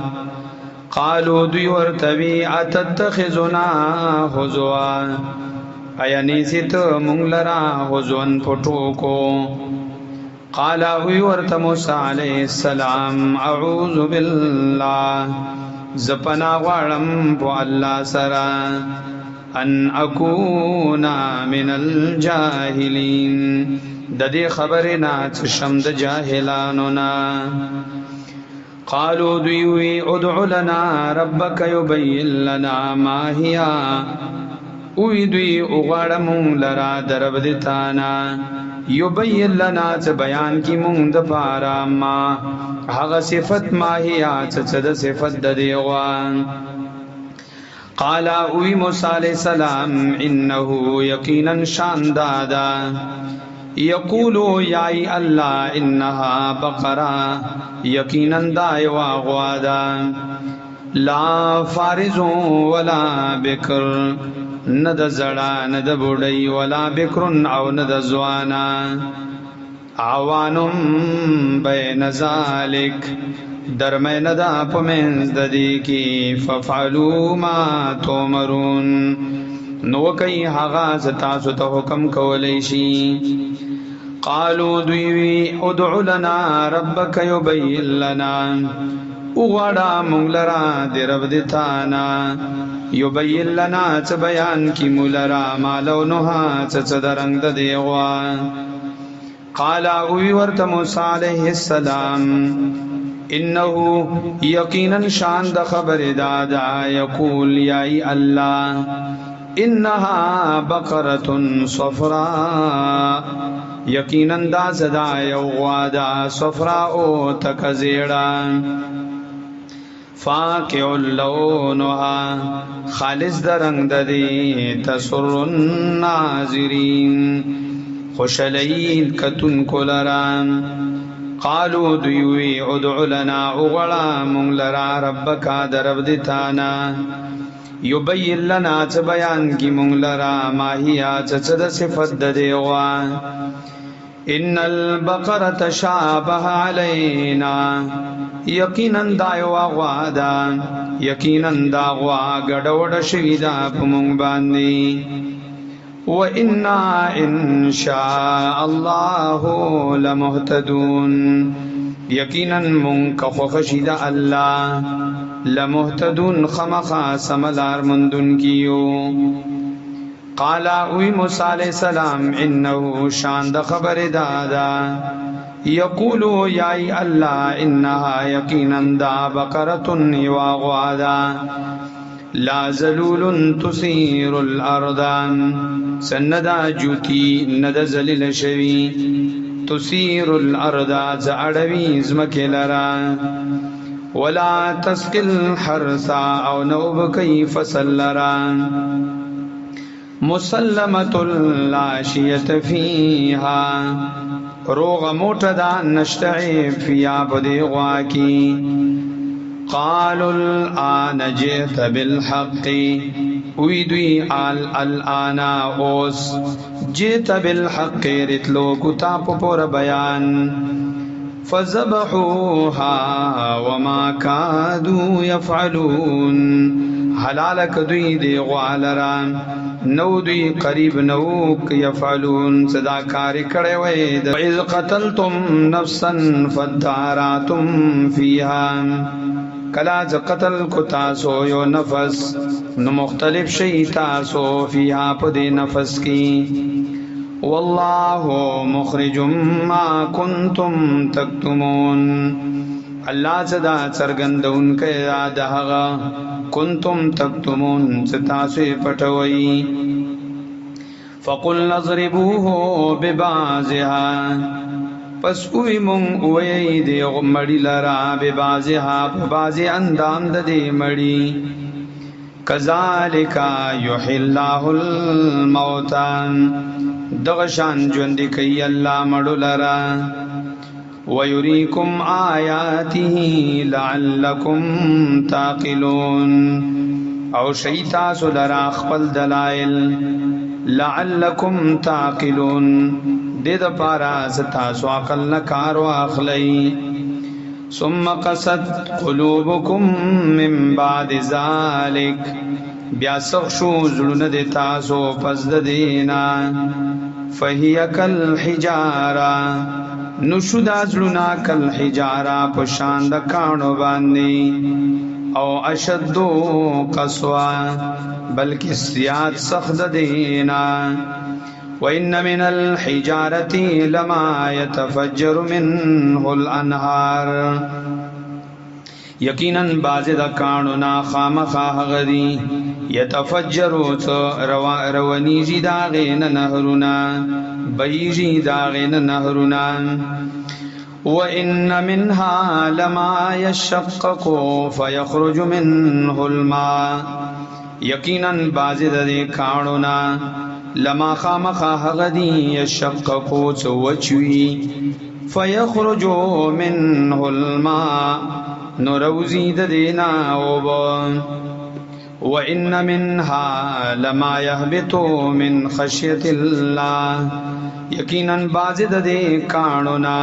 قالوا دوی ورتوی اتتخذنا حزوا ایا نیزیت مونگ لرا حزون پٹوکو قال وی ورت موسی علیہ السلام اعوذ باللہ زپنا غوالم پو اللہ سرا ان اکونا من الجاہلین ددی خبرنا چشم د جاہلانونا قالوا دوی ادعو لنا ربک یبین لنا ما ہیا اوی دوی اغوارمون لرا درب دتانا یبین لنا چه بیان کی مونگ د پارا ما حغ صفت ماہیا چه صفت د دیوان قالا اوی موسیٰ علیہ السلام انہو یقینا شان دادا یقولو یائی اللہ انہا بقرہ یقینا دائیوا غوادا لا فارزوں ولا بکر ند زڑا ند بڑی ولا بکرن او ند زوانا عوانم بین ذالک درمین دا پمینز ددی کی ففعلو ما تومرون نو کئی حغاز تاسو تا حکم کولیشی قالو دویوی ادعو لنا ربک یبین لنا اغوڑا مغلرا دی رب دیتانا یبین لنا چه بیان کی مولرا مالونها چه درنگ دا دیغوا قالا اوی ورت موسیٰ علیہ السلام انہو یقینا شان دا خبر دادا یقول یائی اللہ انہا بقرۃ صفراء یقینا دا زدا یوغوادا صفراء تکزیڑا فاقع اللونها خالص درنگ ددی تسر الناظرین خوشلید کتن کلران قالو دیوی ادعو لنا اغلا مونگ لرا ربکا درب دتانا یبین لنا چه بیان کی مونگ لرا ماہیا چد صفت دیوا ان البقرة شابه علینا یقینا دایوا غوادا یقینا دا غوا گڑوڑ شویدا پمونگ باندی وَإِنَّا إِن شَاءَ اللَّهُ لَمُهْتَدُونَ یقیناً منک خوخشید اللہ لمحتدون خمخا سملار مندن کیو قالا اوی موسیٰ علیہ السلام انہو شاند خبر دادا یقولو یائی اللہ انہا یقیناً دا بقرتن یواغوادا لا ذلول تثیر الارض سندا جوتی ند ذلیل شوی تثیر الارض زعڑوی زمکی لرا ولا تسقی الحرثا او نوب کی فصل لرا مسلمت لا شیت فیہا روغ موٹدا نشتعب فیا بدیغوا کی قالوا الآن جئت بالحق ویدوی الانا اوس جئت بالحق رتلو کتاب پر بیان فذبحوها وما كادوا يفعلون حلالک دوی دی غوالران نو دوی قریب نوک یفعلون صداکاری کڑے وید اذ قتلتم نفسا فاداراتم فیها کلا ز قتل کو تاسو یو نفس نو مختلف شئی تاسو فیها پدی نفس کی واللہ مخرج ما کنتم تکتمون اللہ صدا سرگندون کے دہغا کنتم تکتمون ستاسو پټوي فقل نضربوه ببعضها پس اوی مون اوی دی مړی لرا ببعضها په بعضی اندام د دې مړی کذالک یحیی الله الموتى دغه شان ژوند کوي الله مړو لرا ويريكم آياته لعلكم تعقلون او شیطا سلرا خپل دلائل لعلكم تعقلون دې د پارا زتا سو عقل نه کار واخلئ ثم قست قلوبكم من بعد ذلك بیا سخشو زړونه د تاسو پس د دینا فهي كالحجاره نشدا زړونه کالحجاره په شان د کانو باندې او اشد قسوا بلکې سیاد سخت دینا وَإِنَّ مِنَ الْحِجَارَةِ لَمَا يَتَفَجَّرُ مِنْهُ الْأَنْهَارُ یقیناً بعض د کانونا خامخا غدی یتفجرو روانیجی داغین نهرونا بیجی داغین نهرونا وَإِنَّ مِنْهَا لَمَا يَشَّقَّقُ فَيَخْرُجُ مِنْهُ الْمَاءُ یقیناً بعض د کانونا لما خامخا غدی یشققو چوچوی فیخرجو منه الماء نروزی دینا اوبا وَإِنَّ مِنْهَا لَمَا يَهْبِطُ مِنْ خَشْيَةِ اللَّهِ یقیناً بعض د کانونا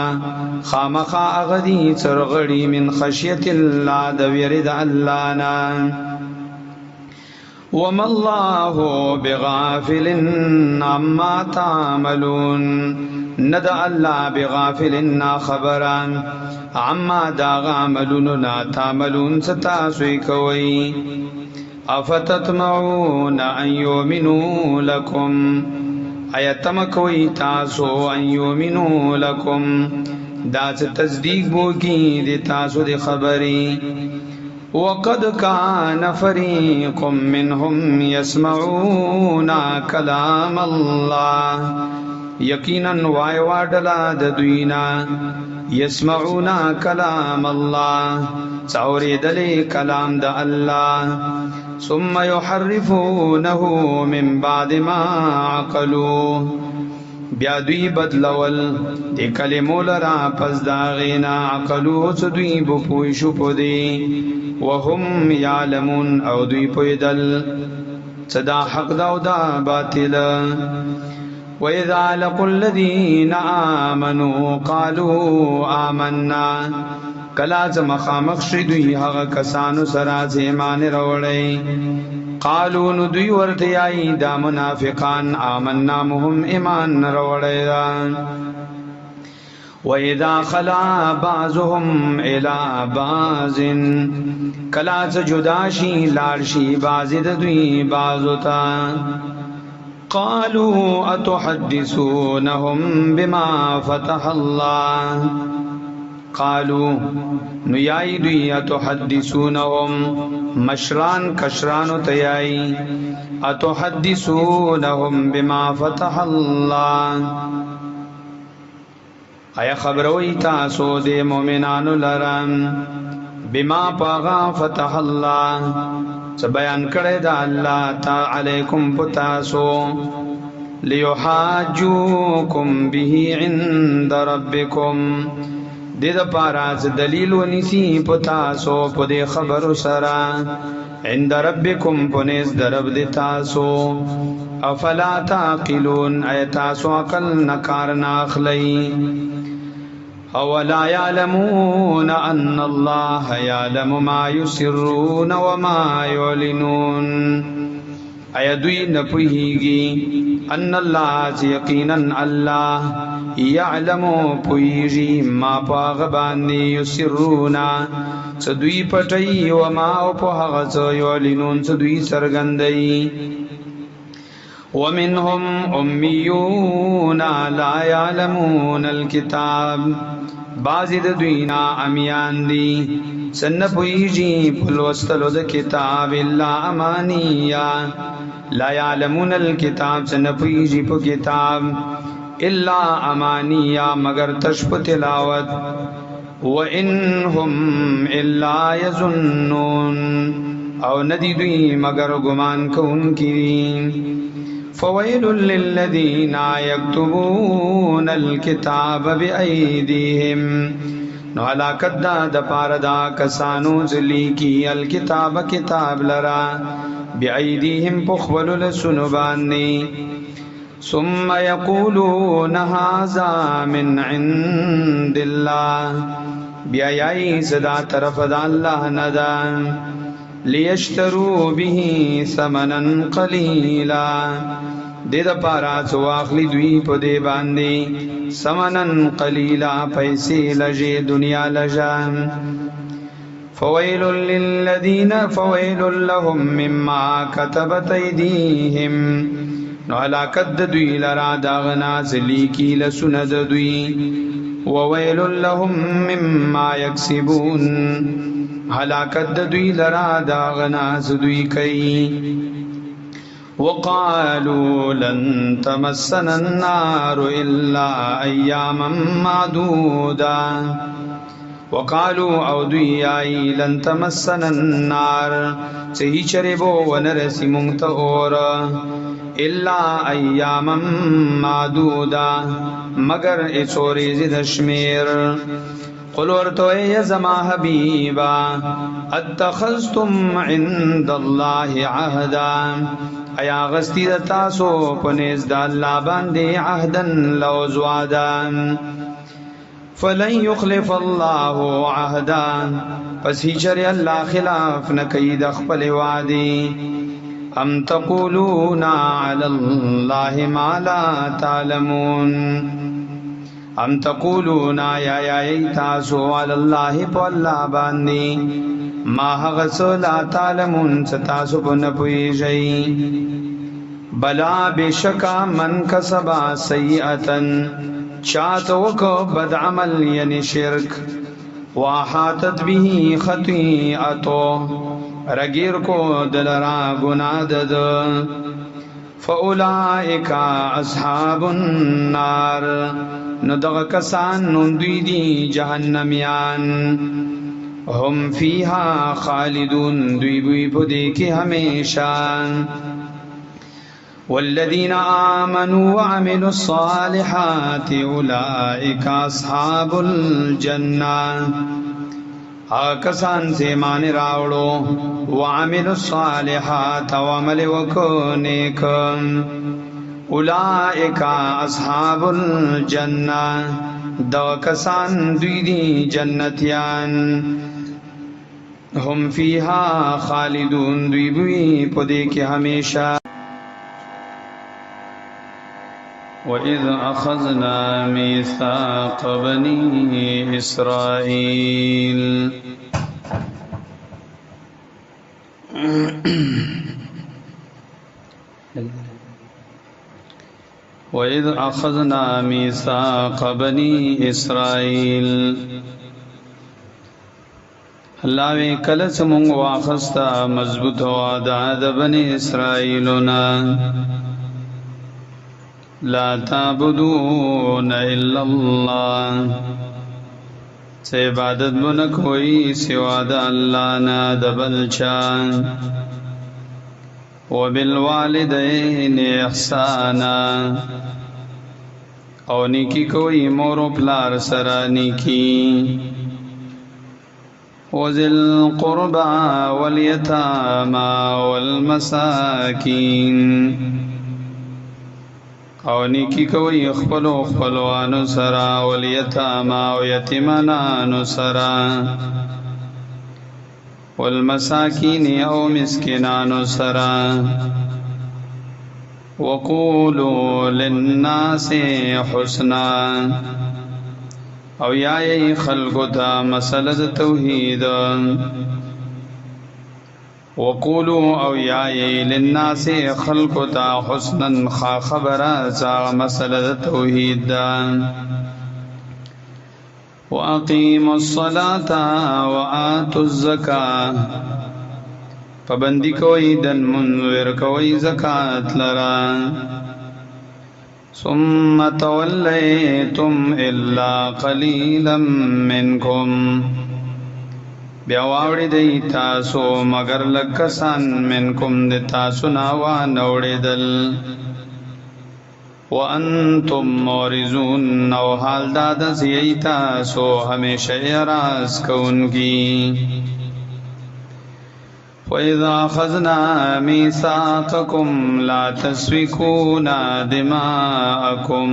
خامخا غدی چرغړی من خشیت الله د ویری د الله نا وَمَا اللَّهُ بِغَافِلٍ عَمَّا تَعْمَلُونَ ند الله بغافل نا خبران عما داغ عملون نا تعملون ستاسوی کوئی افتتمعون ان یؤمنوا لکم ایتم کوئی تاسو ان یؤمنوا لکم داس تصدیق بوکی دی تاسو دی خبری وقد كان فريق منهم يسمعون كلام الله یقینا وای واډلا د دوینا يسمعون كلام الله څورېدلې کلام د الله ثم يحرفونه من بعد ما عقلوه بیا دوی بدلول د کلمو لرا پس دا غینا عقلو څه دوی بو پوي شو پدی وهم يعلمون او دوی پویدل صدا حق دا او دا باطل وَإِذَا لَقُوا الَّذِينَ آمَنُوا قَالُوا آمَنَّا کلا ز مخامخ شدوی هغه کسانو سره ایمان وروړي قالوا نو دوی ورته ای دا منافقان آمنا مهم ایمان وروړي وَإِذَا خَلَا بَعْضُهُمْ إِلَى بَعْضٍ کلا ز جداشی لارشی بعض د دوی بعضتا قالوا اتحدثونهم بما فتح الله قالوا نياي دوی اتحدثونهم مشران کشران تیاي اتحدثونهم بما فتح الله ایا خبروي تاسو د مؤمنانو لرم بما پاغا فتح الله څه بیان کړی دا الله تعالی علیکم پتاسو لیحاجوکم به عند ربکم دې د پاراز دلیل ونیسی پتاسو په دې خبرو سره عند ربکم پنیز درب د تاسو افلا تعقلون ایتاسو عقل نکار ناخلی اولا يعلمون ان الله يعلم ما يسرون وما يعلنون ايدوی نپوهیږي ان الله یقینا الله يعلم پوهیږي ما پاغ باندې يسرون صدوی پټي او ما او په هغه څه يعلنون صدوی سرګندای ومنهم اميون لا يعلمون الكتاب بعض د دوینا امیان دی سن پویجی پلوستلو د کتاب الا امانیا لا يعلمون الكتاب سن پویجی پو کتاب الا امانیا مگر تشپ تلاوت وَإِنْهُمْ إِلَّا يَظُنُّونَ او ندی دوی مگر گمان کون کی فویل للذین یکتبون الكتاب بأیدیہم نو علاقت دا دپار دا کسانو زلی کی الکتاب کتاب لرا بأیدیہم پخبل لسنبانی ثم یقولون هذا من عند اللہ بیا یای صدا طرف دا اللہ ندا لیشترو به ثمنا قلیلا دے دا پارا سو آخلی دوی پو دے باندے ثمنا قلیلا پیسے لجے دنیا لجا فویل للذین فویل لهم مما کتبت ایدیہم نو علاقت دوی لرا داغنا زلی کی لسند دوی وویل لهم مما یکسبون ہلاکت دوی لرا داغنا زدوی کئی وقالوا لن تمسنا النار الا ایاما معدودا وقالوا او دوی آئی لن تمسنا النار سہی چربو ونرسی منگتا اور الا ایاما معدودا مگر اچوری زد شمیر قل ورتو اے زما حبیبا اتخذتم عند اللہ عہدا ایا غستی دا تاسو پنیز دا اللہ باندے عہدن لوزوادا فلن یخلف اللہ عہدا پس ہی چر اللہ خلاف نکی دخپل وعدی ام تقولون علی اللہ ما لا تعلمون ام تقولون یا تاسو علی اللہ پو اللہ باندی ما حغس لا تعلمون ستاسو پو نپوی جئی بلا بشکا من کسبا سیئتا چاتوکو بد عمل یعنی شرک واحاتت بھی خطیئتو رگیر کو دلرا گنادد فَأُولَئِكَ أَصْحَابُ النَّارِ ندغ کسان نندوی دی جہنمیان ہم فیہا خالدون دوی بوی پدے کے ہمیشہ والذین آمنوا وعملوا الصالحات أولئك أصحاب الجنہ کسان سے مان راوڑو وعملوا الصالحات وعمل وکو نیک اولئک اصحاب الجنہ دو کسان دوی دی جنتیان ہم فیہا خالدون دوی بوی پدے کے ہمیشہ وَإِذْ أَخَذْنَا مِيثَاقَ بَنِي إِسْرَائِيلَ وَإِذْ أَخَذْنَا مِيثَاقَ بَنِي إِسْرَائِيلَ اللہ وی کلس مونگ واخستا مضبوط وعدہ د بنی اسرائیلنا لا تعبدون الا اللہ سے عبادت بن کوئی سوا دا اللہ نا دبلچا وبالوالدین احسانا او نیکی کوئی مور و پلار سرا نیکی وذی القربى والیتاما والمساکین او نیکی کوئی خپلو خپلوانو سرا والیتاما و یتیمانانو سرا والمساکین او مسکنانو سرا وقولوا للناس حسنا او یای خلقو تا مسلد توحید وقولوا او یای للناس خلقو تا حسنا خبر سا مسلد توحید وَأَقِيمُوا الصَّلَاةَ وَآتُوا الزَّكَاةَ پابندی کوئی دن منور کوئی زکاة لرا ثم تولیتم الا قلیلا منکم بیا واوڑی دی تاسو مگر لکسان منکم دی تاسو ناوان اوڑی دل وَأَنْتُمْ مُعْرِضُونَ او حال دادا زیئی تاسو ہمیشہ اعراض کونگی وَإِذَا أَخَذْنَا مِيثَاقَكُمْ لَا تَسْفِكُونَ دِمَاءَكُمْ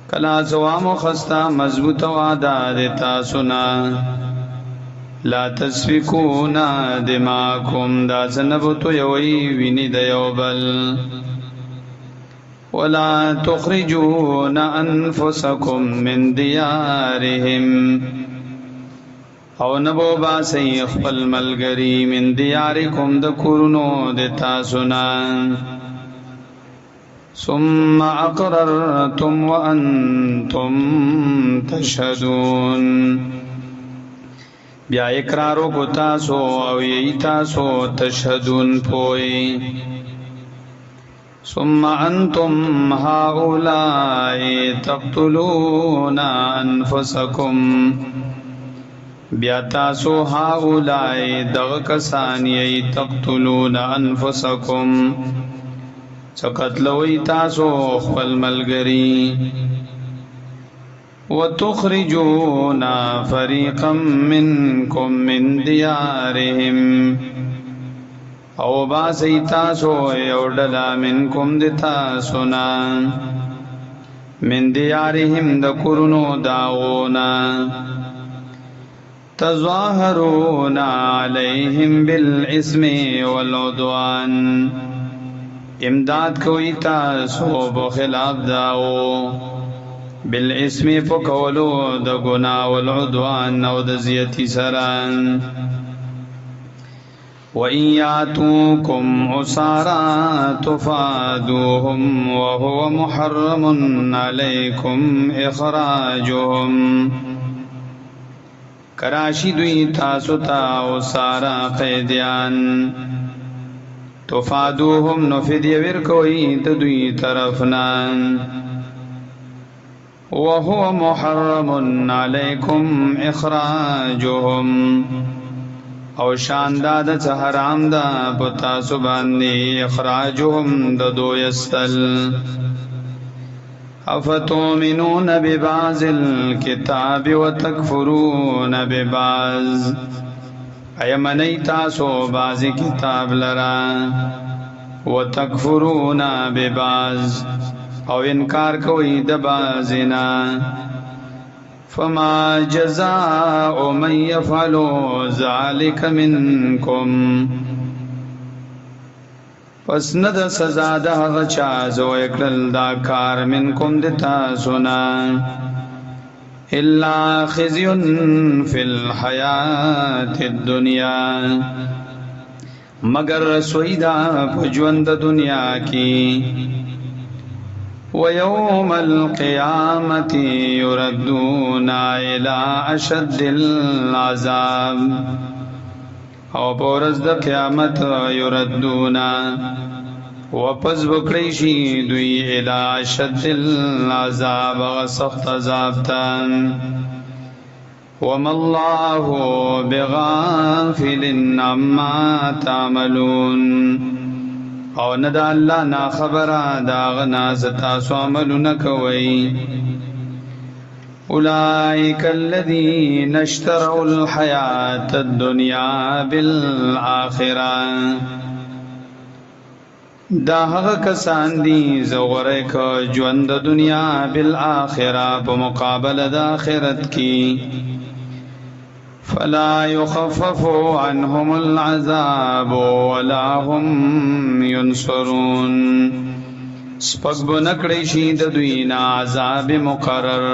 کلا زوام خستا مضبوط وعدہ دیتا سنا لا تسفکون دماءکم دا زنبتو یوی وینی دیوبل ولا تخرجون انفسکم من دیارهم او نبو باسی اخفل ملگری من دیارکم دکورنو دیتا سنا ثم اقررتم وانتم تشهدون بیا اقرارو کو تاسو او یی تاسو تشهدون پوئی ثم انتم هؤلاء تقتلون انفسکم بیا تاسو هؤلاء دغ کسان یی تقتلون انفسکم چقتلوی تاسو خپل ملگری وتخرجون فریقا منکم من دیارهم او باسی تاسو یوڈلا منکم دی تاسونا من دیارهم دکرنو داغونا تظاهرون علیہم بالاسم والعدوان امداد کوئی تاسو بخلاف داو بالاسم پکولو د گنا والعدوان او د زیتی سران وَإِن يَأْتُوكُمْ عُسَارَى تُفَادُوهُمْ وَهُوَ مُحَرَّمٌ عَلَيْكُمْ إِخْرَاجُهُمْ کراشی دوی تاسو تا عُسَارَى قیدیان تفادوهم نفدی ورکوئی تدوی طرفنان وهو محرم علیکم اخراجهم او شانداد چه حرام دا پتا سباندی اخراجهم ددو یستل افتؤمنون ببعض الكتاب وتکفرون ببعض ایمنی تاسو بعضی کتاب لرا وتکفرون ببعض او انکار کوئی د بعضنا فما جزاء من يفعل ذلك منكم پس ند سزا د هغه چا زو اکل دا کار منکم دتا سنا الا خزي في الحياة الدنيا مگر رسوئی دا پجوند دنیا کی وَيَوْمَ الْقِيَامَةِ يُرَدُّونَ إِلَىٰ أَشَدِّ الْعَذَابِ او پورز د قیامت یردون واپس بکړی دوی الى شد العذاب سخت عذاب تان وما الله بغافل عما تعملون او ندا الله نا خبر دا غنا زتا سو عملونه کوي اولئک الذین اشتروا الحیاة الدنیا بالآخرہ دا هغه کسان دي زغره ک ژوند دنیا بالآخرہ په مقابله د آخرت کی فلا يخفف عنهم العذاب ولا هم ينصرون سپک بنکړی شي د دوی نه عذاب مقرر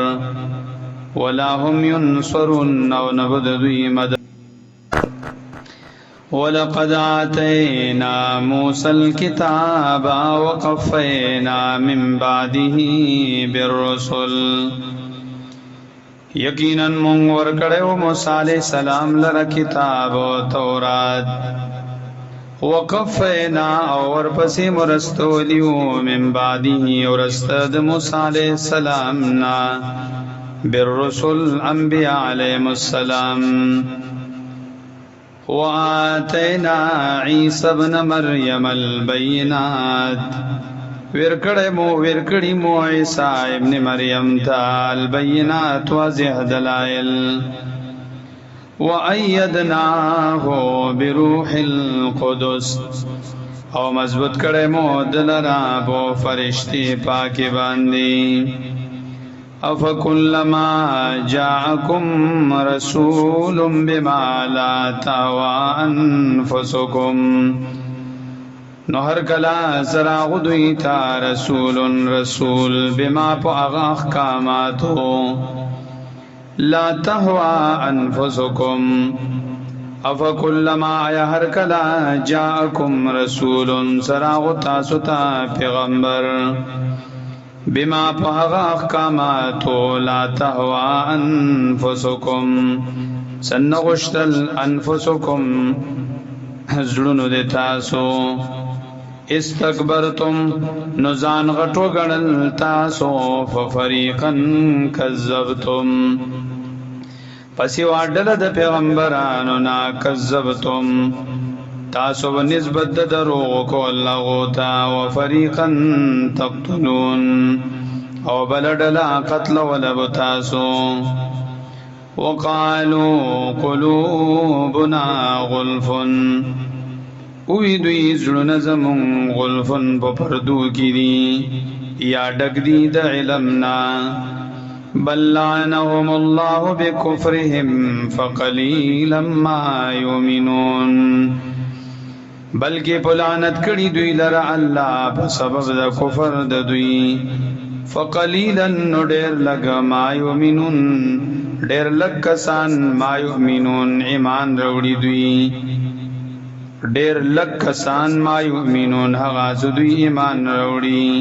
ولا هم ينصرون او نبد دوی مدد ولقد آتينا موسى الكتاب وقفينا من بعده بالرسل یقینا مونږ ورکړو موسی علیہ السلام لره کتاب او تورات وقفینا اور پسې مرستولیو من بعده ورستد موسی علیہ السلام نا بالرسل انبیاء علیهم السلام وآتینا عیسی ابن مریم البینات ورکڑی مو عیسی ابن مریم تا البینات واضح دلائل وَأَيَّدْنَاهُ بِرُوحِ الْقُدُسِ او مضبوط کڑے مو دلرا بو فرشتی پاکی باندی افکلما جاءکم رسول بما لا تهوى انفسکم نو هر کلا سراغ دوی تا رسول بما پا اغا احکاماتو لا تهوى انفسکم افکلما آیا هر کلا جاءکم رسول سراغ تاسو تا پیغمبر بما پاغا احکاماتو لا تهوى انفسکم سنغشتل انفسکم زلونو دی تاسو استکبرتم نزان غټو گنل تاسو ففریقا کذبتم پسی واردل د پیغمبرانو نا کذبتم تاسو و نسبت د دروغ کو اللہ غوتا وفریقا تقتلون او بلدلا قتل ولب تاسو وقالوا قلوبنا غلف اوی دوی زړونه زمون غلفن په پردو کې دي یا ډک دي د علمنا بل لعنهم الله بكفرهم فقليلا ما يؤمنون بلکې په لعنت کړي دوی لره الله په سبب د کفر د دوی فقليلا نو ډېر لږ ما يؤمنون ډېر لږ کسان ما يؤمنون ایمان وروړي دوی ډېر لږ کسان ما یؤمنون هغه دوی ایمان وروړي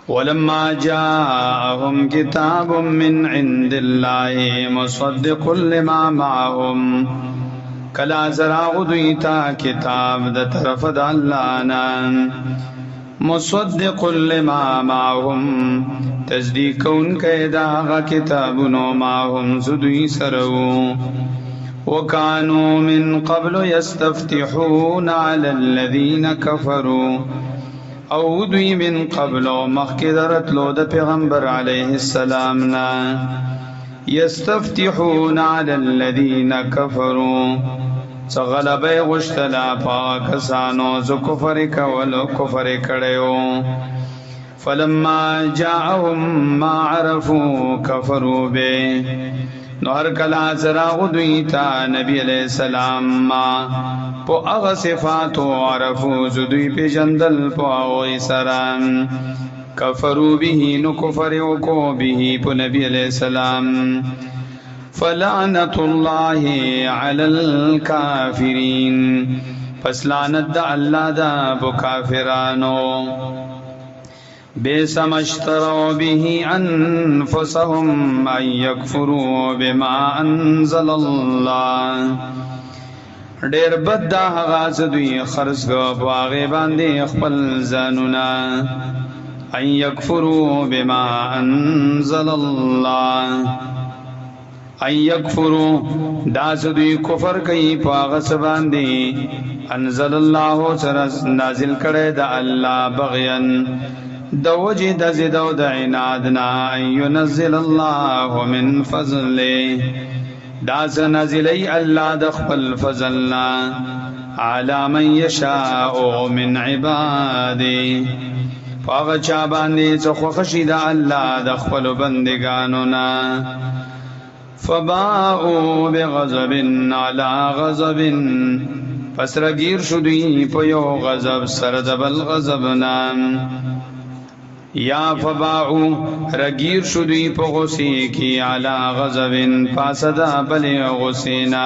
ولما جاءهم كتاب من عند الله مصدق لما معهم کلا زراغ دوی تا کتاب د طرف د الله نه مصدق لما معهم تصدیق کون کیدا هغه کتابونو معهم دوی سره وكانوا من قبل يستفتحون على الذين كفروا او دوی من قبل مخکدرت لو د پیغمبر علیه السلام نا يستفتحون على الذين كفروا غلبه غشتلا پاکسانو زو کفر کولو کفر کړو فلما جاءهم ما عرفوا كفروا به نو هر کلا زراغ دوی تا نبی علیہ السلام ما پو اغا صفاتو عرفو زدوی پی جندل پو آغوی سرام کفرو بیهی نو کفرو کو بیهی پو نبی علیہ السلام فلعنت اللہ علی الکافرین پس لعنت دا اللہ دا پو کافرانو بیس مشتروا به انفسهم ان یکفروا بما انزل الله ډیر بد دا غاز دوی خرج غو باغې باندې خپل ځانونه ان یکفروا بما انزل الله ان یکفروا دا دوی کفر کوي پاغه باندې انزل الله سره نازل کړي د الله بغیان د وجه د زید او د عنادنا ينزل الله من فضله دا نازلی الله د خپل فضلنا علی من یشاء من عباده پاغه چا باندې څخه خشید الله د خپل بندگانو نا فباءوا بغضب على غضب پس رگیر شدوی په یو غضب سره د بل غضبنا یا فباعو رگیر شدوی پا غصی کی علا غضبن پاسدا بل غصینا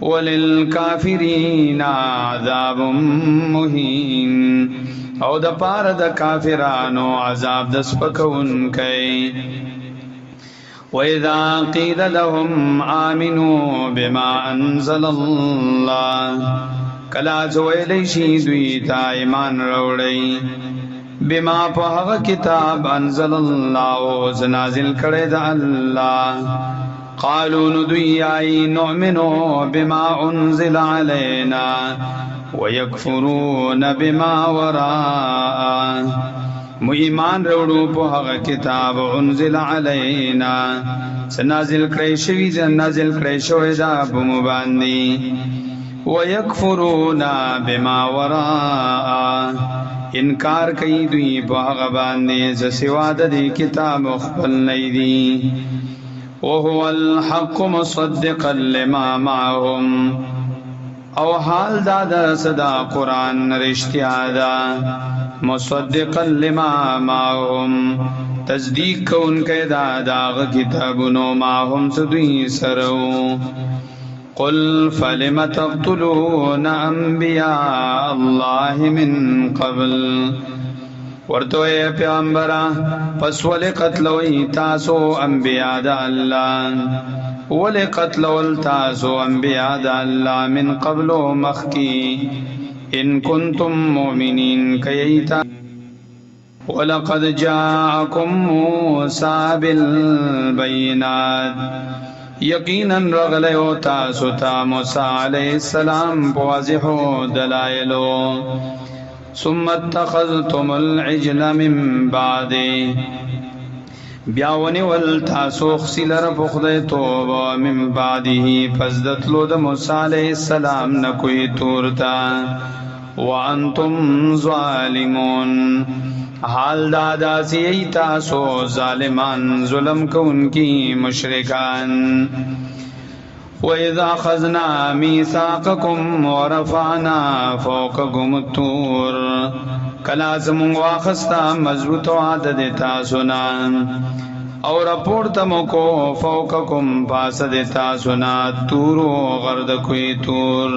وللکافرین عذاب مهین او د پاره د کافرانو عذاب د سپکونکی وَإِذَا قِيلَ لَهُمْ آمِنُوا بِمَا أَنزَلَ اللَّهُ کلا زویلی شي دوی تا ایمان روړی بما په هغه کتاب انزل الله نازل کړی د الله قالوا ندوی ای نؤمنو بما انزل علينا ويكفرون بما وراءه مو ایمان وروړو په هغه کتاب انزل علينا نازل کړی شوی نازل کړی شوی دا په مو باندې ويكفرون بما وراءه انکار کوي دوی په هغه باندې ز سوا د کتاب خپل نه دی وهو الحق مصدقا لما معهم او حال دا صدا قرآن رشتیا دا مصدقا لما معهم تصدیق کون کے داغ کتابونو معهم سدوی سرو قل فلم تقتلون انبیاء اللہ من قبل ورتو اے پیغمبرا پس ولی قتلوی تاسو انبیاء دا اللہ ولی قتلول تاسو انبیاء دا اللہ من قبل مخکی ان کنتم مومنین کییتا ولقد جاءکم موسیٰ بالبینات یقینا رغلیو تاسو تا موسیٰ علیہ السلام بواضحو دلائلو ثم اتخذتم العجل من بعد بیاونی والتاسو خسیلر بخدای توبا من بعده فزدتلو د موسیٰ علیہ السلام نکوی تورتا وانتم ظالمون حال دادا سی تاسو ظالمان ظلم کو ان کی مشرکان وَإِذَا أَخَذْنَا مِيثَاقَكُمْ وَرَفَعْنَا فَوْقَكُمُ الطُّورَ کلا زمون واخستا مضبوط عادت تاسونا اور پورتمو کو فوقکم پاس دیتا سنا تورو غرد کوئی تور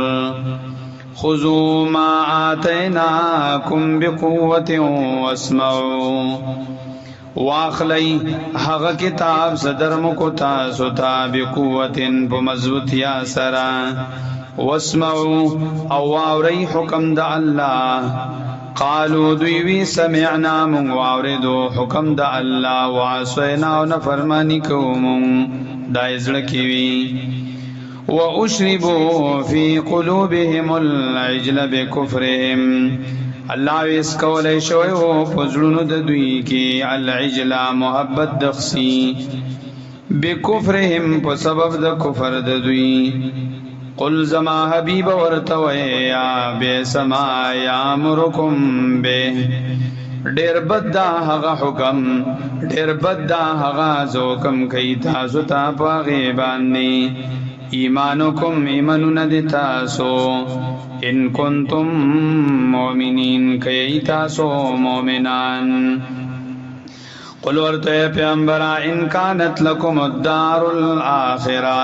خذوا ما آتیناکم بقوت واسمعوا واخلی حق کتاب صدرم کو تاسو تا بقوت بمضبوط یا سرا واسمعوا او واوری حکم دا اللہ قالوا دویوی سمعنا من واوردو حکم دا اللہ وعصینا و نفرمانی کومون دا ازلکیوی وَأُشْرِبُوا فِي قُلُوبِهِمُ الْعِجْلَ بِكُفْرِهِمْ اللہ ویس کولے شوئے ہو فضلون ددوی کی العجلہ محبت دخسی بِكُفْرِهِمْ پسبب دا کفر ددوی قل زما حبیب ورتوئے یا بے سما یا مرکم بے ډیر بد دا هغه حکم ډیر بد دا هغه زوکم کئی تاسو تا پاغی باندی ایمانکم ایمانون دی تاسو ان کنتم مومنین کئی تاسو مومنان قل ورطے پیامبرا ان کانت لکم الدار الاخرہ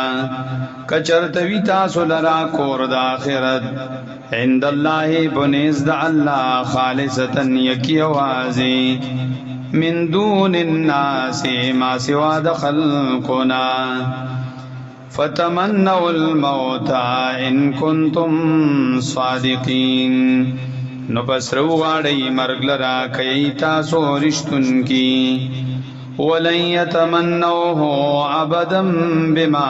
کچرتوی تاسو لرا کور دا آخرت عند اللہ بنیز دا اللہ خالصتا یکی وازی من دون الناس ما سوا دا خلقنا فتمنوا الموت ان کنتم صادقین نو پس روغاڑی مرگ لرا کئی تاسو رشتن کی ولن يتمنوه ابدا بما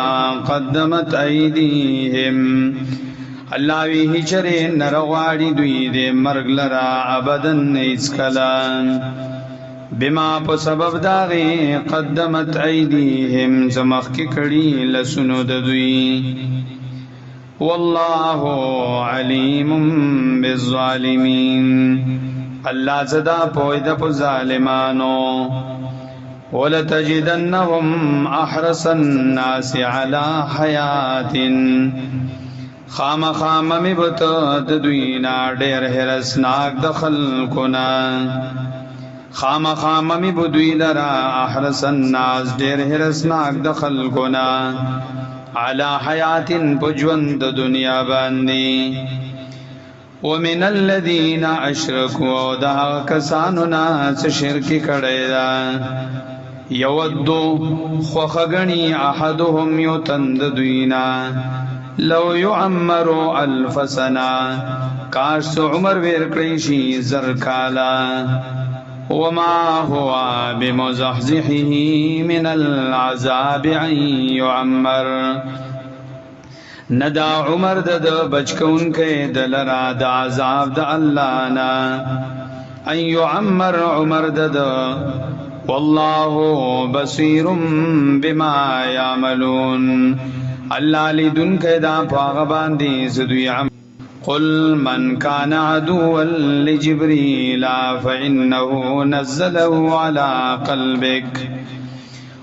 قدمت ایدیهم اللہ وی ہچرے نرغاڑی دوی دے مرگ لرا ابدن اسکلان بما په سبب داغی قدمت ایدیهم زمخ کی کڑی لسنو ددوی واللہ علیم بالظالمین اللہ زدا پوید پو ظالمانو ولتجدنهم احرس الناس على حیات خام خام مبت ددوینا دیر حرسناک دخل کنا خام خام می بدوی لرا احرس الناس دیر حرسناک دخل کنا علی حیات پجوند دنیا باندی ومن الذین اشرکوا دا کسانو ناس شرکی کڑی دا یودو خوخگنی احدهم یتند دوینا لو یعمرو الف سنا کاش عمر ویرکریشی زرکالا وما هو بمزحزحه من العذاب ان يعمر ندا عمر د بچکون کې دلرا د عذاب د الله نا ان يعمر عمر د والله بصير بما يعملون الله لدن کې دا پاغ باندې زدوی قل من كان عدوا لجبريل فإنه نزله على قلبك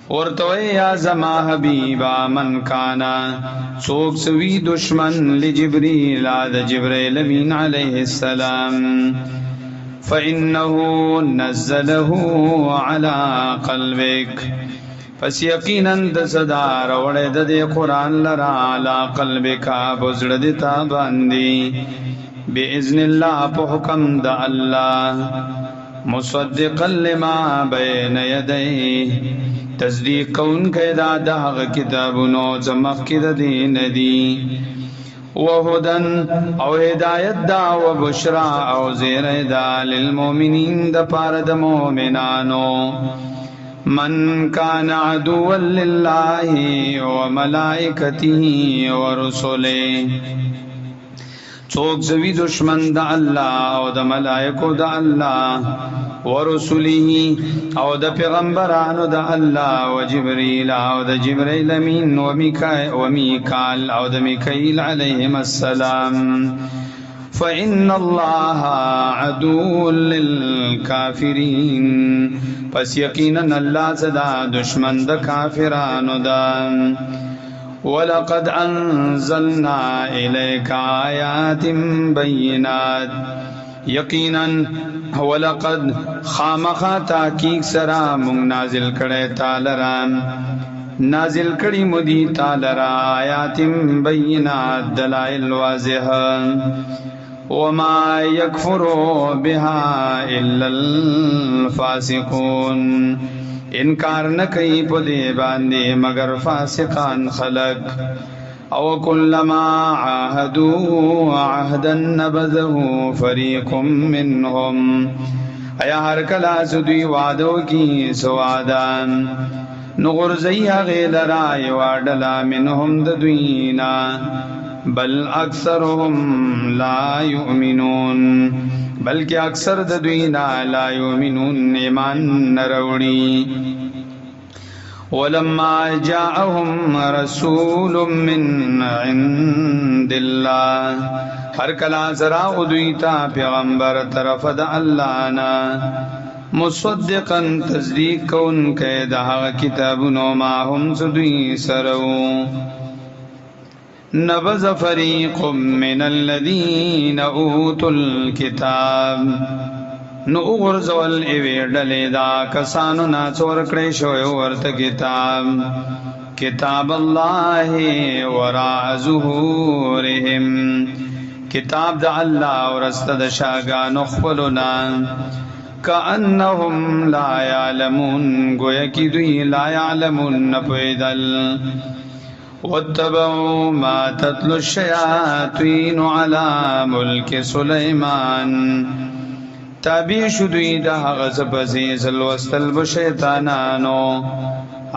ورتوي يا زما حبيبا من كان سوق سوي دشمن لجبريل د جبريل امين عليه السلام فإنه نزله على قلبك پس یقینا د صدا روړې د قرآن لرا علی قلبک بزړه د تا باندې باذن الله په حکم د الله مصدقا لما بین یدیه تصدیق کون کدا د هغه کتابونو زمخ کې د دین دی وهدن او هدایت دا او بشرا او زیر دا للمؤمنین د پاره د مؤمنانو من كان عدوا لله وملائكته ورسله څوک زوی دشمن د الله او د ملائکو د الله ورسله او د پیغمبرانو د الله او جبريل او د جبريل امين وميكال او د میکائیل علیهم السلام فإن الله عدو للكافرين پس یقینا الله صدا دشمن د کافرانو دا ولقد انزلنا الیک آیات بینات یقینا ولقد خامخا تحقیق سرا مونږ نازل کړه تعالی رام نازل کړي مودي تعالی را آیات بینات دلائل واضحه وما يكفر بها الا الفاسقون انکار نہ کوي په دې باندې مگر فاسقان خلق او كلما عاهدوا عهدا نبذه فريق منهم ایا هر کله سدوی وعدو کی سوادان نغرزی غیلرا یوادلا منهم ددوینا بل اکثرهم لا یؤمنون بلکہ اکثر ددوینا لا یؤمنون ایمان نروڑی ولما جاءهم رسول من عند الله ہر کلا زرا ادویتا پیغمبر طرف د اللہ نا مصدقا تصدیق کون کے دہا کتابنو ما هم سدوی سرو نبذ فریق من الذین اوتوا الكتاب نو غرزول ایوی ڈلی دا کسانو نا چور کڑی شوی ورت کتاب اللہ وراء ظهورهم کتاب دا اللہ ورست دا شاگان اخفلنا کأنهم لا یعلمون گویا کی دوی لا یعلمون نپویدل واتبعوا ما تتلو الشیاطین علی ملک سلیمان تابع شدوی دا غزبزی زلوستل بشیطانانو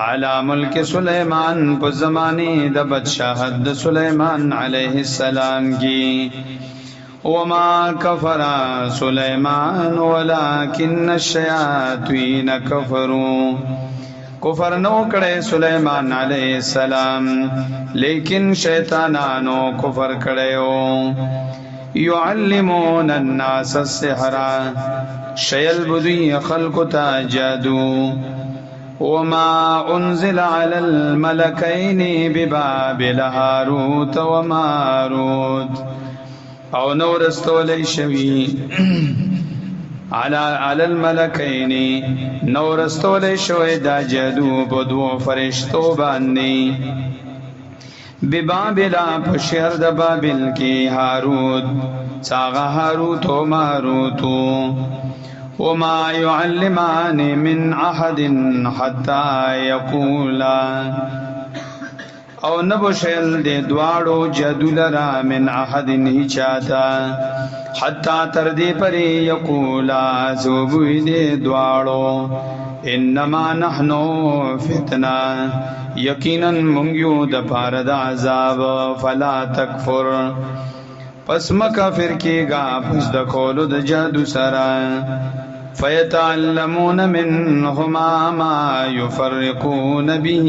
علی ملک سلیمان پا زمانی دا بدشاہد سلیمان علیہ السلام کی وما کفر سلیمان ولكن الشیاطین کفروا کفر نو کڑے سلیمان علیہ السلام لیکن شیطانانو کفر کڑے ہو یعلمون الناس السحر شیل بدوی خلق تا جادو وما انزل على الملكين ببابل هاروت وماروت او نور استولی شوی علی الملکین نور استولی شوی دا جادو بدو فرشتو باندی ببابلا پشهر د بابل کې هاروت ساغه هاروت او ماروت وما يعلمان من احد حتى يقولا او نبو شیل دے دوارو جدو لرا من احد هچاتا حتی تردی پری یقولا زوبوی دے دوارو انما نحنو فتنا یقینا منگیو دا پارد عذاب فلا تکفر پس مکافر کی گا پس دا کولو دا جادو سرا فيتعلمون منهما ما يفرقون به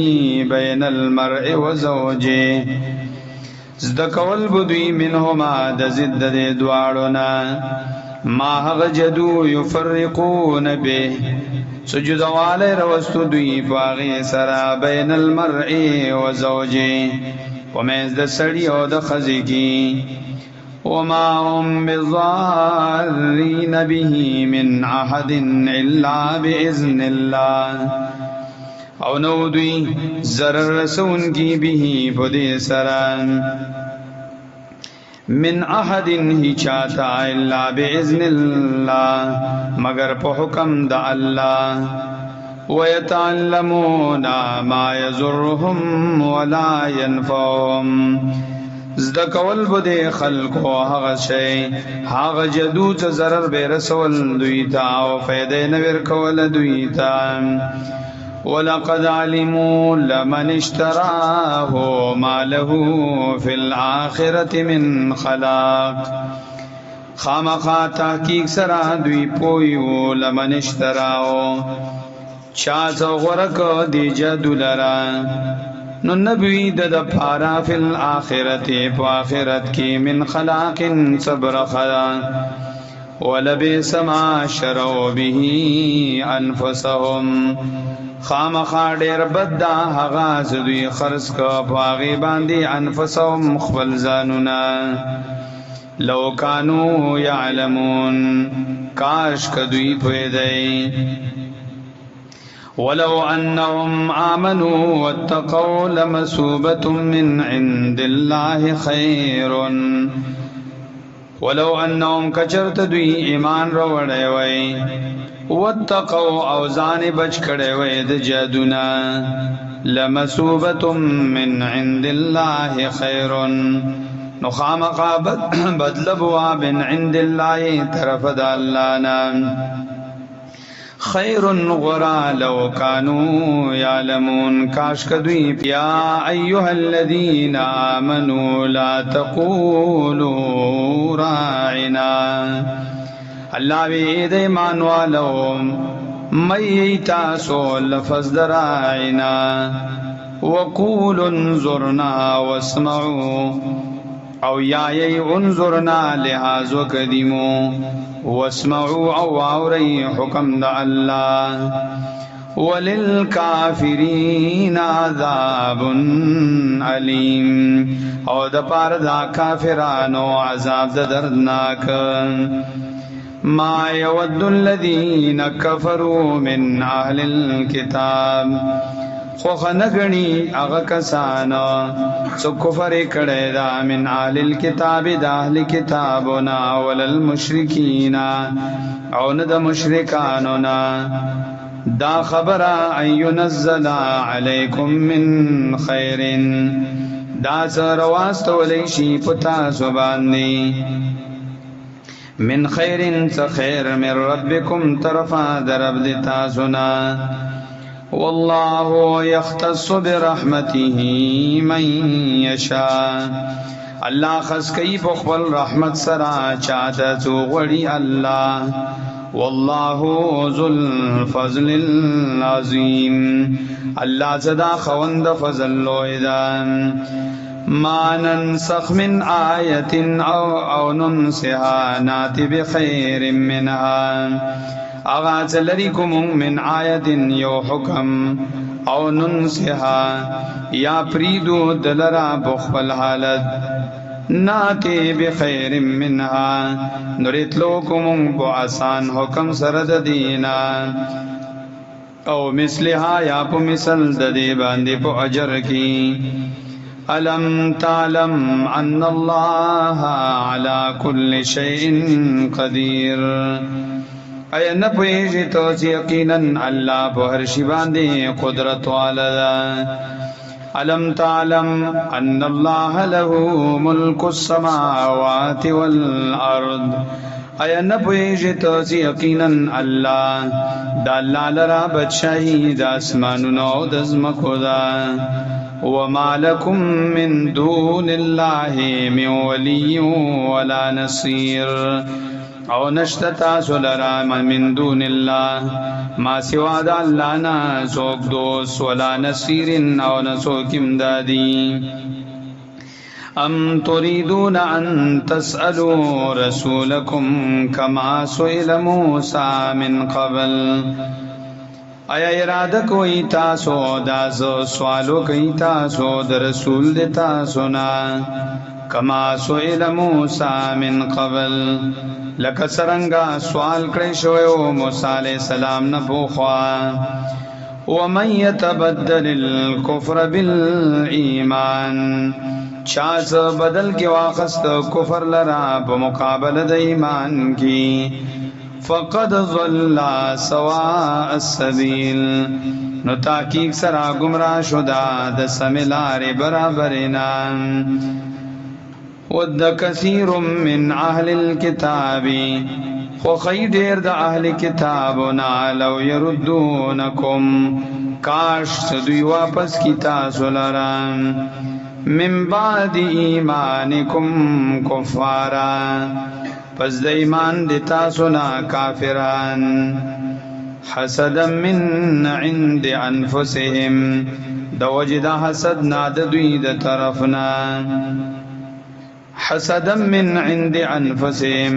بين المرء وزوجه زدکول بدوی منهما د زد د دوالونا ما هغ جدو يفرقون به سجد والے روستو دوی باغی سرا بین المرء وزوجه ومیز د سړی او د خزی کی وما هم بضارين به من أحد إلا بإذن الله او نو دوی ضرر رسون کی به پدې سره من احد هی چاہتا الا باذن الله مگر په حکم د الله ويتعلمون ما يضرهم ولا ينفعهم زدکول بده خلقو هغه شی هغه جدو چې zarar به رسول دوی تا او فائدې نور کول دوی تا ولقد علموا لمن اشتراه ما له في الاخره من خلاق خامخا تحقیق سرا دوی پویو لمن اشتراو چا زغرک دی جدو لرا نو نبوی د پارا فی الاخرت په اخرت کې من خلاق صبر خلا ولبئس ما شروا به انفسهم خامخا ډیر بد دا هغه دوی خرڅ کا پاغي باندې انفسهم خپل ځانونه لو کانوا یعلمون کاش کدوی پوهیدای ولو أنهم آمنوا واتقوا لمثوبة من عند الله خير ولو أنهم كچرت دوی ایمان روڑے وی واتقوا اوزان بچ کڑے وی د جادونا لمثوبة من عند الله خير نخامقا بدلبوا من عند الله طرف د الله نام خیر غرا لو كانوا يعلمون کاش کدوی یا ایها الذين آمنوا لا تقولوا راعنا الله وی د ایمان والو میتا سو لفظ دراعنا وقولوا انظرنا واسمعوا او یا انظرنا لحاظ وقدموا واسمعوا او عوری حکم دا اللہ وللکافرین عذاب علیم او دا پار دا کافرانو عذاب دا دردناک ما یود الذین کفروا من اهل الكتاب خوخ نگنی اغا کسانا سو کفر کڑے دا من آل الكتاب دا اہل کتابنا وللمشرکین او ند مشرکاننا دا خبر ان ينزل علیکم من خیر دا سر واستو لیشی پتا سبانی من خیر سخیر من ربکم طرفا درب دیتا سنا والله يختص برحمته من يشاء الله خاص کوي په خپل رحمت سره چاته څو غړي الله والله ذو الفضل العظیم الله زدا خوند فضل لویدان ما ننسخ من آیه او ننسها نات بخير منها آغاز لریکم من آیت یو حکم او ننسها یا پریدو دلرا بخبل حالت ناتی بخیر منها نریتلوکم بو آسان حکم سرد دینا او مثلها یا پو مثل ددی باندی پو اجر کی ألم تعلم أن الله على كل شيء قدير ایا نه پوهیږي ته چې یقینا الله په هر شي باندې قدرت والا ألم تعلم أن الله له ملك السماوات والأرض ایا نه پوهیږي ته چې یقینا الله د الله لرا بادشاہي د اسمانونو او د ځمکو ده وما لكم من دون الله من ولي ولا نصير او نشتا تاسو لرا من دون الله ما سوا د الله نه څوک دوست ولا نصير او نه څوک امدادي ام تريدون ان تسألوا رسولكم كما سئل موسى من قبل ایا اراده کوي تاسو دا سوالو کوي تاسو د رسول د تاسو نه کما سئل موسی من قبل لکه څنګه سوال کړی شو او موسی علی السلام نه پوښوا ومن يتبدل الكفر بالایمان چاز بدل کې واخست کفر لرا په مقابله د ایمان کې فقد ضل سواء السبيل نو تحقیق سرا گمراه شدا د سملار برابرنا ود کثیر من اهل الكتاب خو خیر د اهل کتابنا لو يردونکم کاش دوی واپس کی تاسو لران من بعد ایمانکم کفارا پس د ایمان د تاسو نه کافران حسدا من عند انفسهم د وجد حسد نه د دوی د طرفنا حسدا من عند انفسهم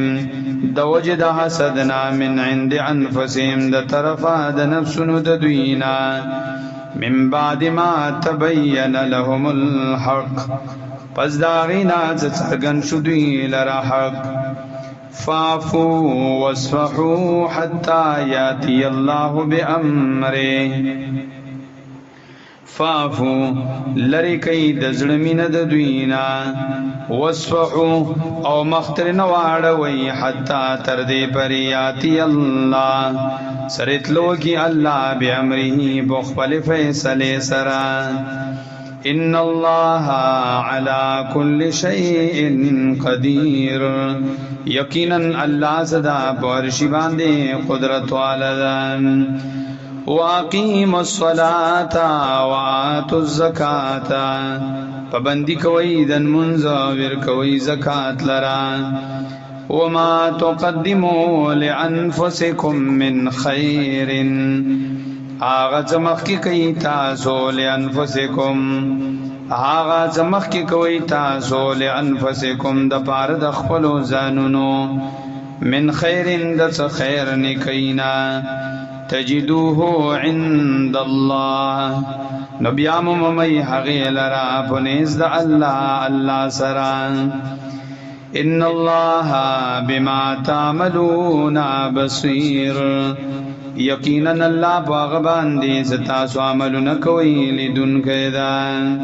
د وجد حسدنا من عند انفسهم د طرفا د نفسونو د دوینا من بعد ما تبين لهم الحق پس داغینا څرګن شو دوی لرا حق فاعفوا واصفحوا حتى ياتي الله بأمره فاعفوا لری کئی د زړه مینه د دوینا واصفحوا او مختر نواړوي حتا تر دې پر یاتی الله سرتلو کی الله بأمره بخبل فیصله سرا ان الله على كل شيء قدير یقینا الله صدا پرشی باندې قدرت والا واقیم الصلاة وآتوا الزکاة پابندی کوي د منځ کوي زکات لرا وما تقدموا لانفسکم من خیر آغا زمخ کی کوي تاسو لانفسکم آغا زمخ کی کوي تاسو لانفسکم د پاره د خپل ځانونو من خیر د خیر نکینا تجدوه عند الله نبیام ممی حقی لرا پنیز دا اللہ سرا ان اللہ بما تعملون بصیر یقینا اللہ باغبان دی ستاسو عملون کوئی لدن کیدان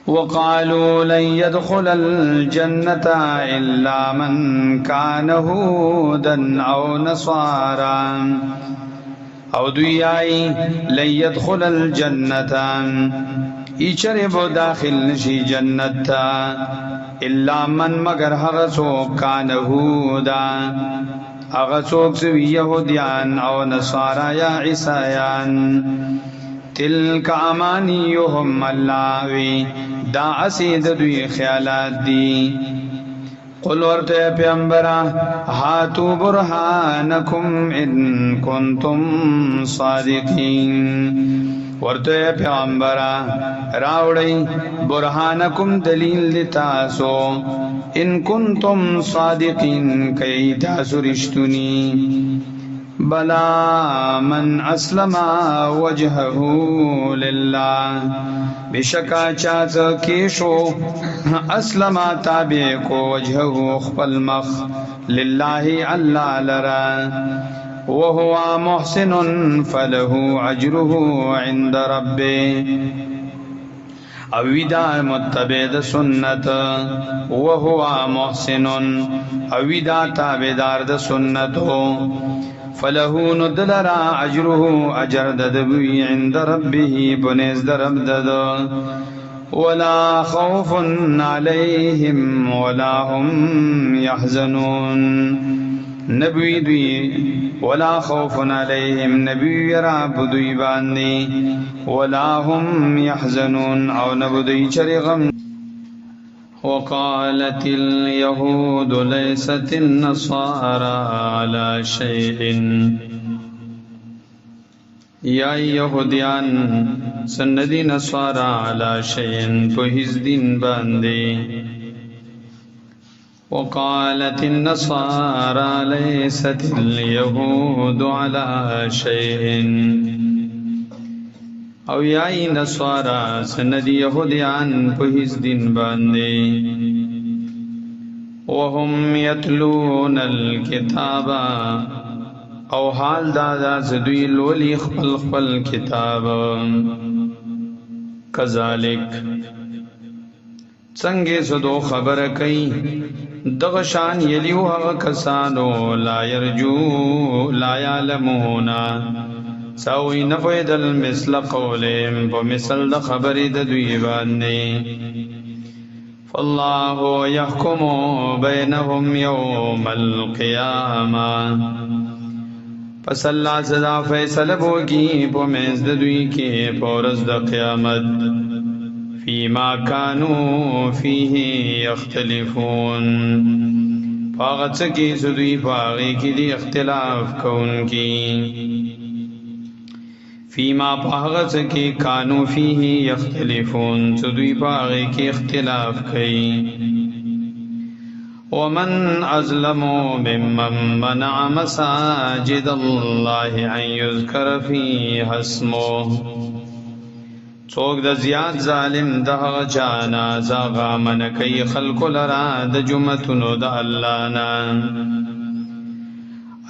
وقالوا لن يدخل الجنة إلا من كان هودا أو نصارا او دوی آئی لن يدخل الجنة ایچرب داخل نشی جنتا الا من مگر هغسوک کان هودا هغسوک سوی یهودیان او نصارا یا عیسایان تلک امانیهم اللہ وی دا اسید دوی خیالات دی قل ورته پیغمبرا هاتو برهانکم ان کنتم صادقین ورته پیغمبرا راوړی برهانکم دلیل تاسو ان کنتم صادقین کای تاسو رښتونی بلا من اسلم وجهه لله بشکا چاز کیشو اسلم تابع کو وجهه خپل مخ لله الله لرا وهو محسن فله اجره عند ربه اوی دا متبع د سنت وهو محسن اوی دا تابعدار د سنتو فله ندلرا اجره اجر ددوی عند ربه بنز درب دد ولا خوف عليهم ولا هم يحزنون نبوی دوی ولا خوف علیہم نبی یراب دوی باندی ولا هم يحزنون او نبوی چرغم وقالت اليهود ليست النصارى على شيء یا یهودیان سندی نصارى على شيء پوہیز دین باندی وقالت النصارى ليست اليهود على شيء او یای نصارى سندی یهودیان پوہیز دین باندے وهم يتلون الكتاب او حال دادا زدوی لولی خپل خپل کتاب کذالک څنګه زدو خبر کئ دغشان یلیو هغه کسانو لا يرجو لا يعلمون ساوی نفیدل مثل قولهم بمثل د خبری د دوی باندې فالله يحكم بينهم يوم القيامه پس الله سزا فیصله وکي په منځ د دوی کې په ورځ د قیامت فيما كانوا فيه يختلفون فاغت کی سدوی پاغی کی دی اختلاف کون کی فيما پاغت کی کانو فيه يختلفون سدوی پاغی کی اختلاف کی ومن أظلم ممن منع مساجد الله أن يذكر فيها اسمه څوک د زیات ظالم دغه چانا زغا من کوي خلق لرا د جمعتونو د الله نا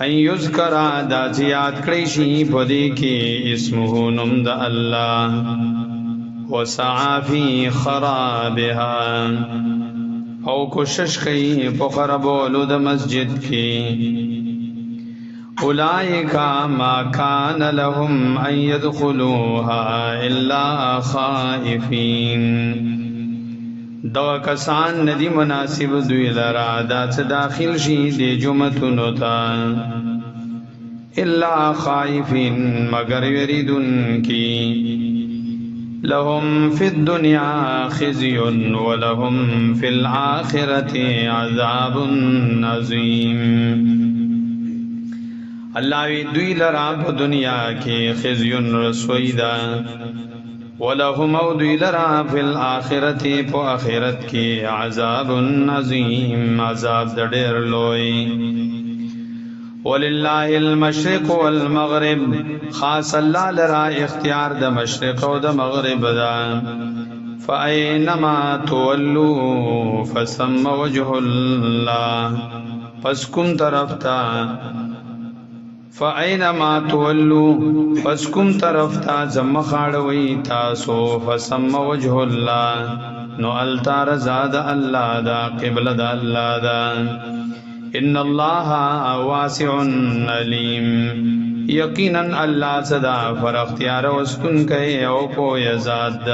ان یذکر دا زیات کړي شي په دې کې اسمه نوم د الله وسعى في خرابها او کوشش کوي په خرابولو د مسجد کې اولئک ما کان لهم ان يدخلوها الا خائفین دو کسان ندی مناسب دوی لرا دا څه داخل شي د جمعتونو ته الا خائفین مگر یریدون کی لهم فی الدنیا خزي ولهم فی الآخرة عذاب عظیم اللہ وی دوی لرا په دنیا کې خزي رسوی دا ولهم او دوی لرا فی الآخرة په آخرت کې عذاب عظیم عذاب ډېر لوی ولله المشرق والمغرب خاص الله لرا اختیار د مشرق او د مغرب دا فاینما تولوا فثم وجه الله پس کوم طرف تا فاینما تولوا پس کوم طرف تا زم خاړوي تاسو فثم وجه الله نو التار زاد الله دا قبله د الله دا ان الله واسع علیم یقینا الله صدا پر اختیار وسکن کئ او کو یزاد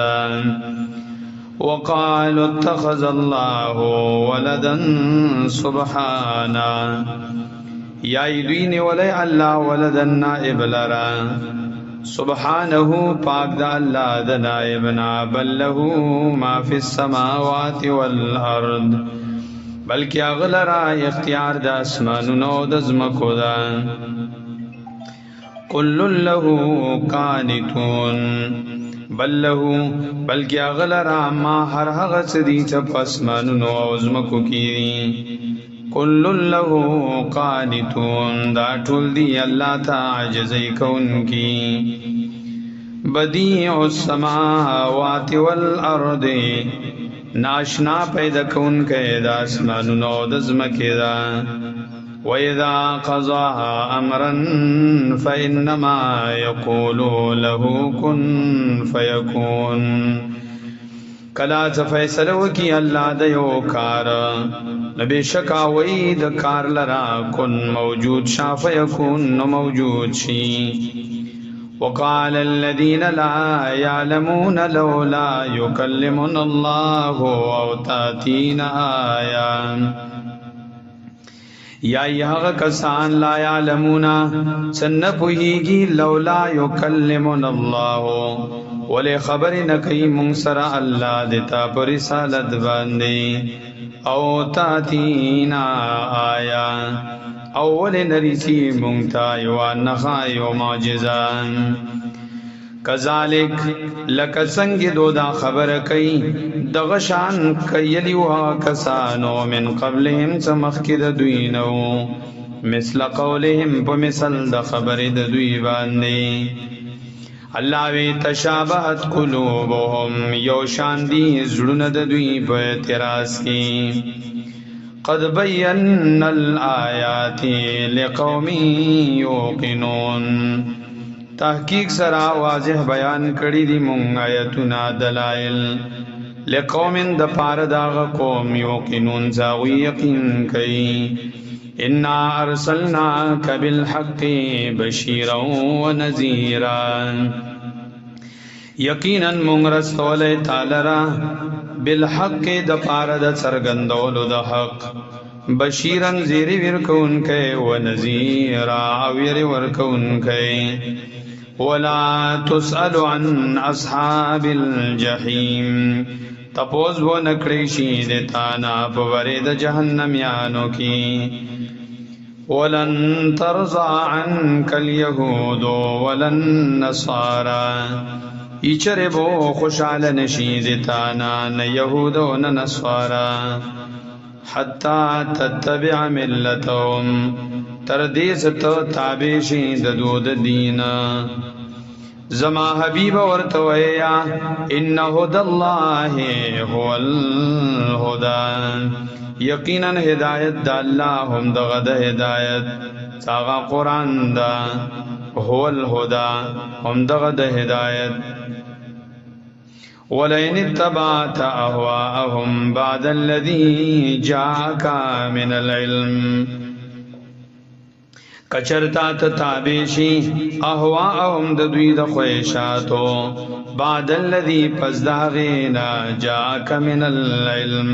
وقالوا اتخذ الله ولدا سبحانه یا ایدین ولی الله ولدا نائب لرا سبحانه پاک دا اللہ دا نائبنا بل له ما فی السماوات والارض بلکہ اغلرا اختیار دا اسمانونو دا زمکو دا کل له قانتون بل له بلکہ اغلرا ما ہر حغت دی چپ اسمانونو او زمکو کی کل له قانتون دا ټول دی اللہ تا عجزی کون کی بدیع السماوات والارض ناشنا پیدا کون کے دا اسمانونو دزمکی دا وَإِذَا قَضَى أَمْرًا فَإِنَّمَا يَقُولُ لَهُ كُن فَيَكُونُ کلا څه فیصله وکي الله د یو کار نو بشکا وی د کار لرا کن موجود شا فیکون نو موجود شي وقال الذين لا يعلمون لولا يكلمنا الله او تاتينا آية یا یغه کسان لا يعلمون سن پوهیږي لولا يكلمنا الله ولې خبر نه کوي مونږ سره الله دتا پر رسالت باندې او تاتینا آیا اول نریسی مونږ ته یو نه یو معجزه کذالک لک څنګه دودا خبر کوي دغه شان کایلی وا کسانو من قبلهم سمخکد دوینو مثل قولهم په مثل د خبر د دوی باندې الله وی تشابهت قلوبهم یو شان دی زړونه د دوی په اعتراض کې قد بینا الآیات لقوم یوقنون تحقیق سرا واضح بیان کړی دی مونږ آیاتنا دلائل لقوم د پاره دا قوم یوقنون زاوی یقین کوي انا ارسلناک بالحق بشیرا ونذیرا یقینا مونږ رسول تعالی را بالحق د پاره د څرګندولو د حق بشیرن زیری ورکون کئ و نذیرا ویر ورکون کئ ولا تسأل عن اصحاب الجحیم تپوز و نکړی شي د تانا په ورې د جهنم یانو کی ولن ترضى عنك اليهود ولن نصارى ایچره بو خوشاله نشي د تانا نه يهود او نه نصارا حتا تتبع ملتهم تر دې ست تابع شي د دود دین زما حبیب ورته ویا ان هدى الله هو الهدى یقینا هدایت د الله هم دغه د هدایت څنګه قران دا هو الهدى هم دغه د هدایت ولئن اتبعت اهواءهم بعد الذي جاءك من العلم کچرتا تابعشی اهواءهم د دوی د خواهشاتو بعد الذي پزداغینا جاءك من العلم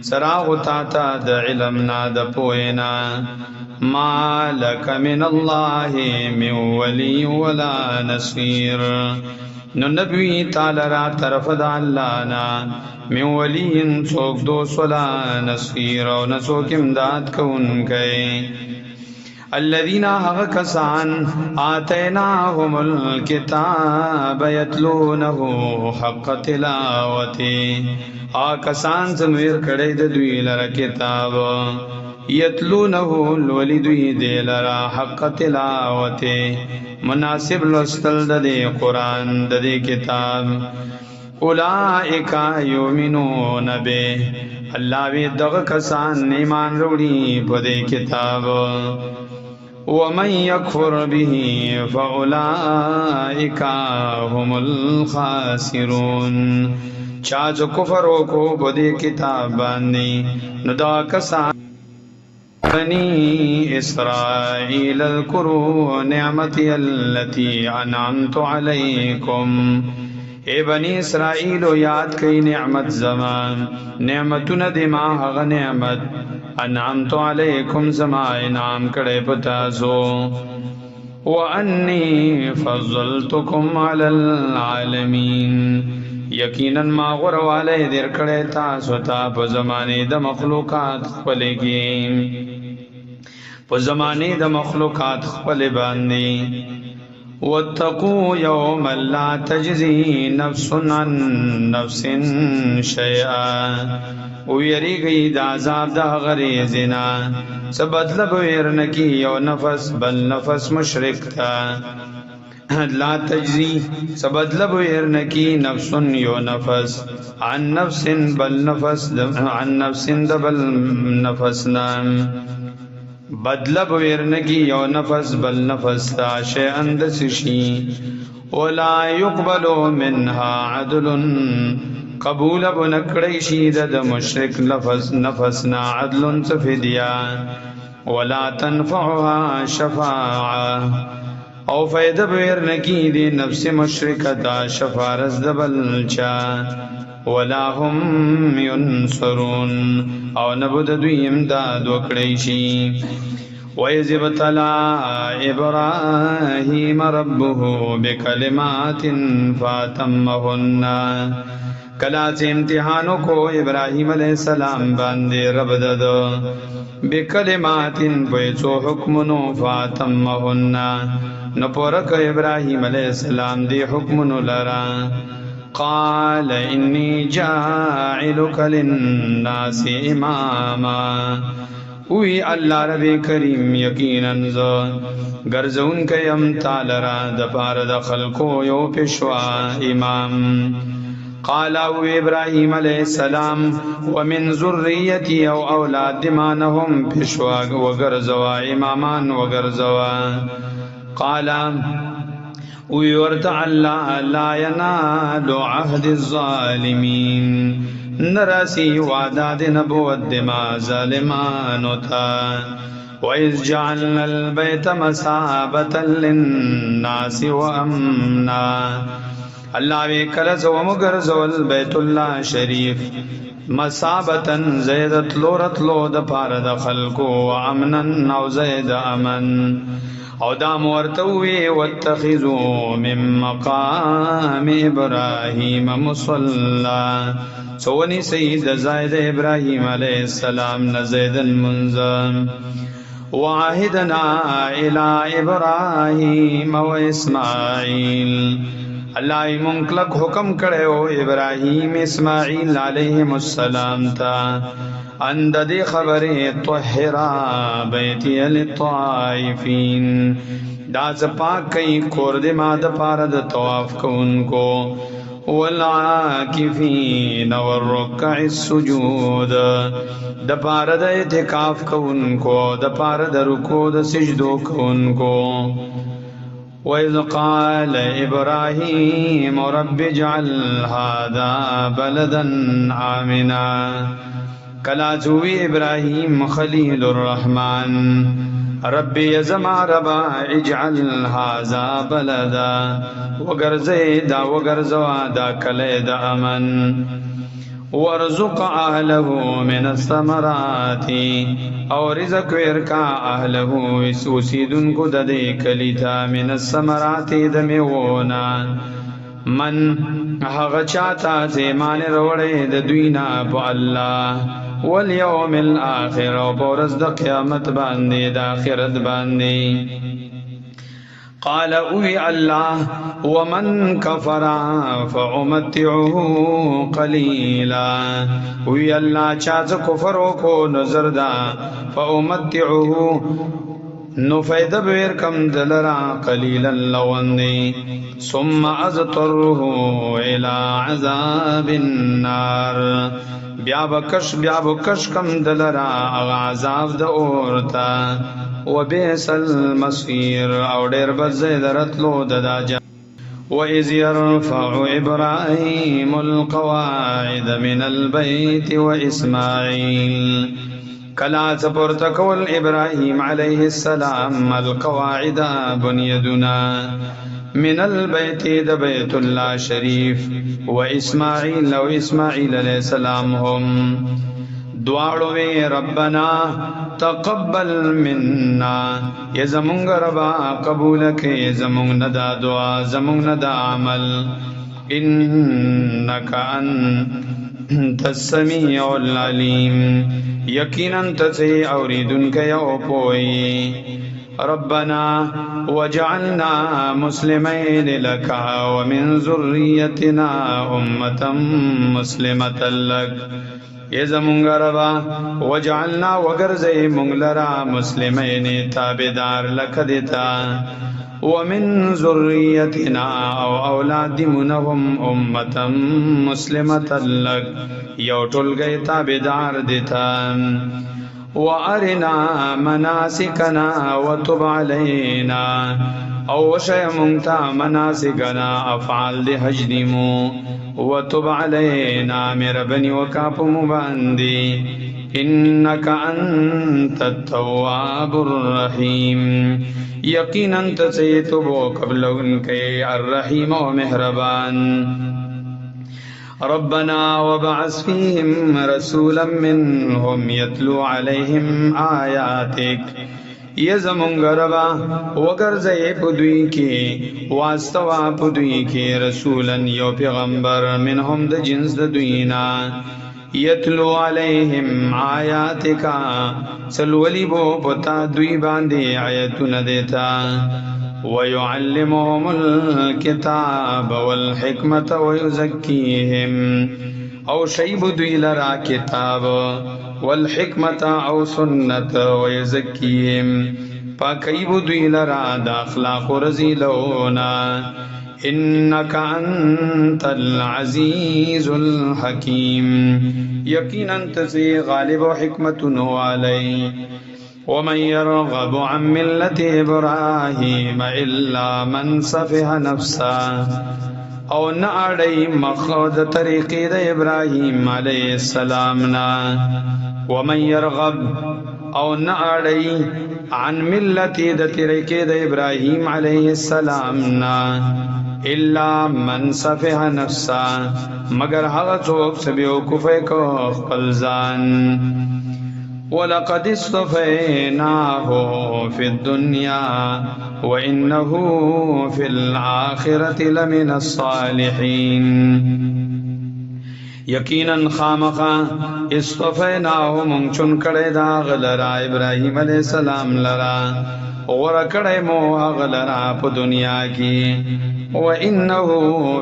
سراغ تا د علمنا د پوینا ما لك من الله من ولي ولا نصير نو نبی تعالی را طرف د الله نا من ولین څوک دوست ولا نصير او نڅوک امداد کوونکی الذين هغه کسان آتیناهم الكتاب يتلونه حق تلاوته کسان زمویر کړي د دوی لره کتاب یتلونه الولدوی دی لرا حق تلاوته مناسب لستل د قرآن د کتاب اولئک یؤمنون به الله وی دغه کسان ایمان وروړي په دې کتاب ومن يكفر به فاولئک هم الخاسرون چا جو کفر کو په دې کتاب باندې نو دا کسان بني إسرائيل اذكروا نعمتي التي أنعمت عليكم اے بني اسرائیل یاد کئی نعمت زمان نعمتنا دما هغه نعمت انعمت علیکم زما انعام کړه پتاسو وانی فضلتکم علی العالمین یقینا ما غرواله در کړه تاسو ته په زمانه د مخلوقات خپلګي په زمانه د مخلوقات خپل باندې واتقوا يوما لا تجزي نفس عن نفس شيئا ويريغي د عذاب د غریزنا سبدل بيرنکی یو نفس بل نفس مشرک تا لا تجزي سبدل بيرنکی نفس یو نفس عن نفس بل نفس عن نفس بل نفسنا بدل بویرنگی یو نفس بل نفس تا شیئن دسشی ولا يقبل منها عدل قبول بنکړی شي د مشرک نفسنا عدل فدیا ولا تنفعها شفاعه او فائدہ بیر نکی دی نفس مشرکتا شفارز دبل چا ولا هم ينصرون او نبود دوی امداد وکړی وَإِذِ ابْتَلَىٰ إِبْرَاهِيمَ رَبُّهُ بِكَلِمَاتٍ فَأَتَمَّهُنَّ کلا سے امتحانوں کو ابراہیم علیہ السلام باندے رب ددو بکلمات پیچو حکمنو فاتمہن نپورک ابراہیم علیہ السلام دی حکمنو لرا قال انی جاعلک للناس اماما وی اللہ رب کریم یقیناً گرزون کیم تالرا دپار دخل کو یو پشوا امام قال او ابراہیم علیہ السلام ومن ذریتی او اولاد دمانهم پشوا وگرزوا امامان وگرزوا قال ویورت اللہ لا ینال عہد الظالمین نراسی وعداد نبوت دما ظالمانو تا وَإِذْ جَعَلْنَا الْبَيْتَ مَثَابَةً لِلنَّاسِ وَأَمْنًا اللہ وی کلز و مگرزول بیت اللہ شریف مصابتن زیدت لورت لو د پار د خلقو و امنن او زید امن او دام ورتوی واتخذو من مقام ابراہیم مصلا سونی سید زید ابراہیم علیہ السلام نزید المنظم وعهدنا الى ابراہیم و اسماعیل اللہ منکلک حکم کرے ہو ابراہیم اسماعیل علیہ السلام تا اندد خبر طہرا بیتی للطائفین داز پاک کئی کورد ماد پارد طواف کن کو والعاکفین والرکع السجود دا پارد اعتکاف کن کو دا پارد رکو دا سجدو کن کو وَإِذْ قَالَ إِبْرَاهِيمُ رَبِّ اجْعَلْ هَذَا بَلَدًا آمِنًا کلا چوی ابراہیم خلیل الرحمن رب یزما ربا اجعل هذا بلدا وگرزیدا وگرزوادا کلید امن ورزق اهله من الثمرات او رزق ورکا اهله وسوسیدن کو ددے کلیتا من الثمرات دمیونا من هغه چاته زمان روړې د دوینا په الله والیوم الاخر او پرز د قیامت باندې د اخرت باندې قال اوی اللہ ومن کفر فامتعه قلیلا اوی اللہ چاز کفرو کو نظر دا فامتعه نو فیدہ بیر کم دلرا قلیلا لوندی ثم اضطره الى عذاب النار بیا بکش کم دلرا عذاب دا اورتا وبئس المصير او ډیر بزید رتلو ددا جا وَإِذْ يَرْفَعُ إِبْرَاهِيمُ الْقَوَاعِدَ مِنَ الْبَيْتِ وَإِسْمَاعِيلُ کلا سپورت کول ابراہیم علیہ السلام القواعد بنیدنا من البیت د بیت اللہ شریف و اسماعیل و اسماعیل علیہ السلام هم دعاوی ربنا تقبل منا یا زمونگ ربا قبول کے زمونگ ندا دعا زمونگ ندا عمل انکا انت السمیع العلیم یقینا تسی اوریدن کے یو پوئی ربنا وجعلنا مسلمین لکا ومن ذریتنا امتا مسلمتا لک یہ زمونگ ربا وجعلنا وگرزی مونگلرا مسلمین تابدار لکدتا ومن ذریتنا او اولاد منهم امتا مسلمتا لک یو ٹل گئی تابدار دیتا وارنا مناسکنا وتب علینا او شی مونتا مناسکنا افعال دی حج دیمو وتب علینا میرا بنی وکاپ مباندی انک انت التواب الرحیم یقینا تسیتبو قبل انکے الرحیم و مہربان ربنا وبعث فيهم رسولا منهم يتلو عليهم آياتك یزمونگ ربا وگرزئی پدوی کی واستوا پدوی کی رسولا یو پیغمبر منهم د جنس د دوینا یتلو علیہم آیاتکا سلولی بو پتا دوی باندے آیتون دیتا وَيُعَلِّمُهُمُ الْكِتَابَ وَالْحِكْمَةَ وَيُزَكِّيهِمْ او شیب دوی لرا کتاب والحکمت او سنت وَيُزَكِّيهِمْ پاکیب دوی لرا دا اخلاق رزیلونا انک انت العزیز الحکیم یقینا تسی غالب و حکمت نوالی ومن يرغب عن ملة إبراهيم إلا من سفه نفسه او نعڑی مخود طریقی دا ابراہیم علیہ السلام نا ومن يرغب او نعڑی عن ملتی دا طریقی دا ابراہیم علیہ السلام نا الا من سفه نفسه مگر حق چوک سبیو کفے کو خپلزان وَلَقَدِ اصْطَفَيْنَاهُ فِي الدُّنْيَا وَإِنَّهُ فِي الْآخِرَةِ لَمِنَ الصَّالِحِينَ یقیناً خامخا اصطفیناہو منگ چن کڑے دا غلرا ابراہیم علیہ السلام لرا غور کڑے موہ غلرا پا دنیا کی وَإِنَّهُ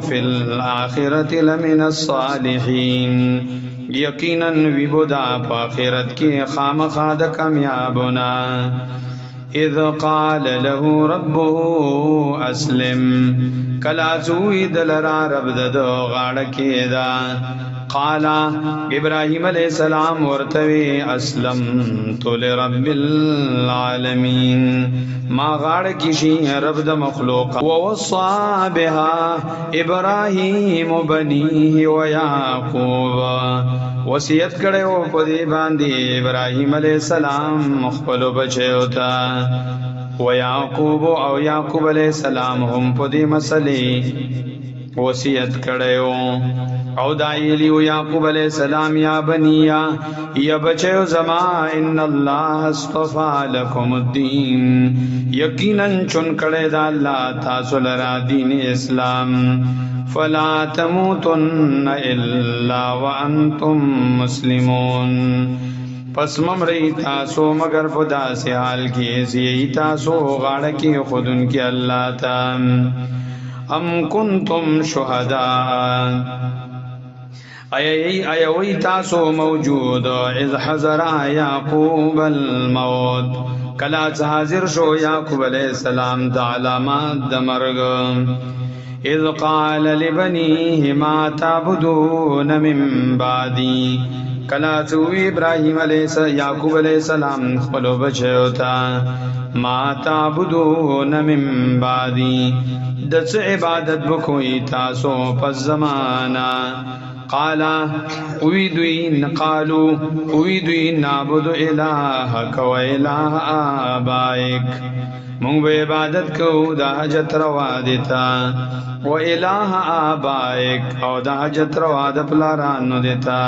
فِي الْآخِرَةِ لَمِنَ الصَّالِحِينَ یقیناً ویبودا پا آخرت کی خام خاد کامیابنا اذ قال له ربه اسلم کلا زوی دلرا رب ددو غاڑکی دا قالا ابراہیم علیہ السلام ورتوی اسلمت لرب العالمین ما غاڑکی شی رب دا مخلوق ووصا بها ابراہیم بنیه ویعقوب وصیت کڑے ہو پدی باندی ابراہیم علیہ السلام مخبلو بچے ہوتا ویعقوب او یعقوب علیہ السلام ہم پدی مسئلی وصیت کڑے ہو او دائیلی و یعقوب علیہ السلام یا بنیا یا بچے زما ان اللہ اصطفا لکم الدین یقیناً چن کڑے دا اللہ تاسو لرا دین اسلام فلا تموتن الا وانتم مسلمون پس ممری تاسو مگر پدا سے حال کی ایسی تاسو غاڑکی خودن کی اللہ تا ام کنتم شہداء ایوی تاسو موجود اذ حضر یعقوب الموت کلا حاضر شو یعقوب علیہ السلام دا علامات دا مرگ اذ قال لبنیه ما تعبدون من بعدی کلا چوی ابراہیم علیہ السلام یعقوب علیہ السلام خپلو بچے ہوتا ما تعبدون من بعدی دس عبادت بکوئی تاسو پس زمانہ قالا اویدوی نعبد الہک و الہ آبائک مونگ بے عبادت کو دا حجت روا دیتا و الہ آبائک او دا حجت روا دا پلارانو دیتا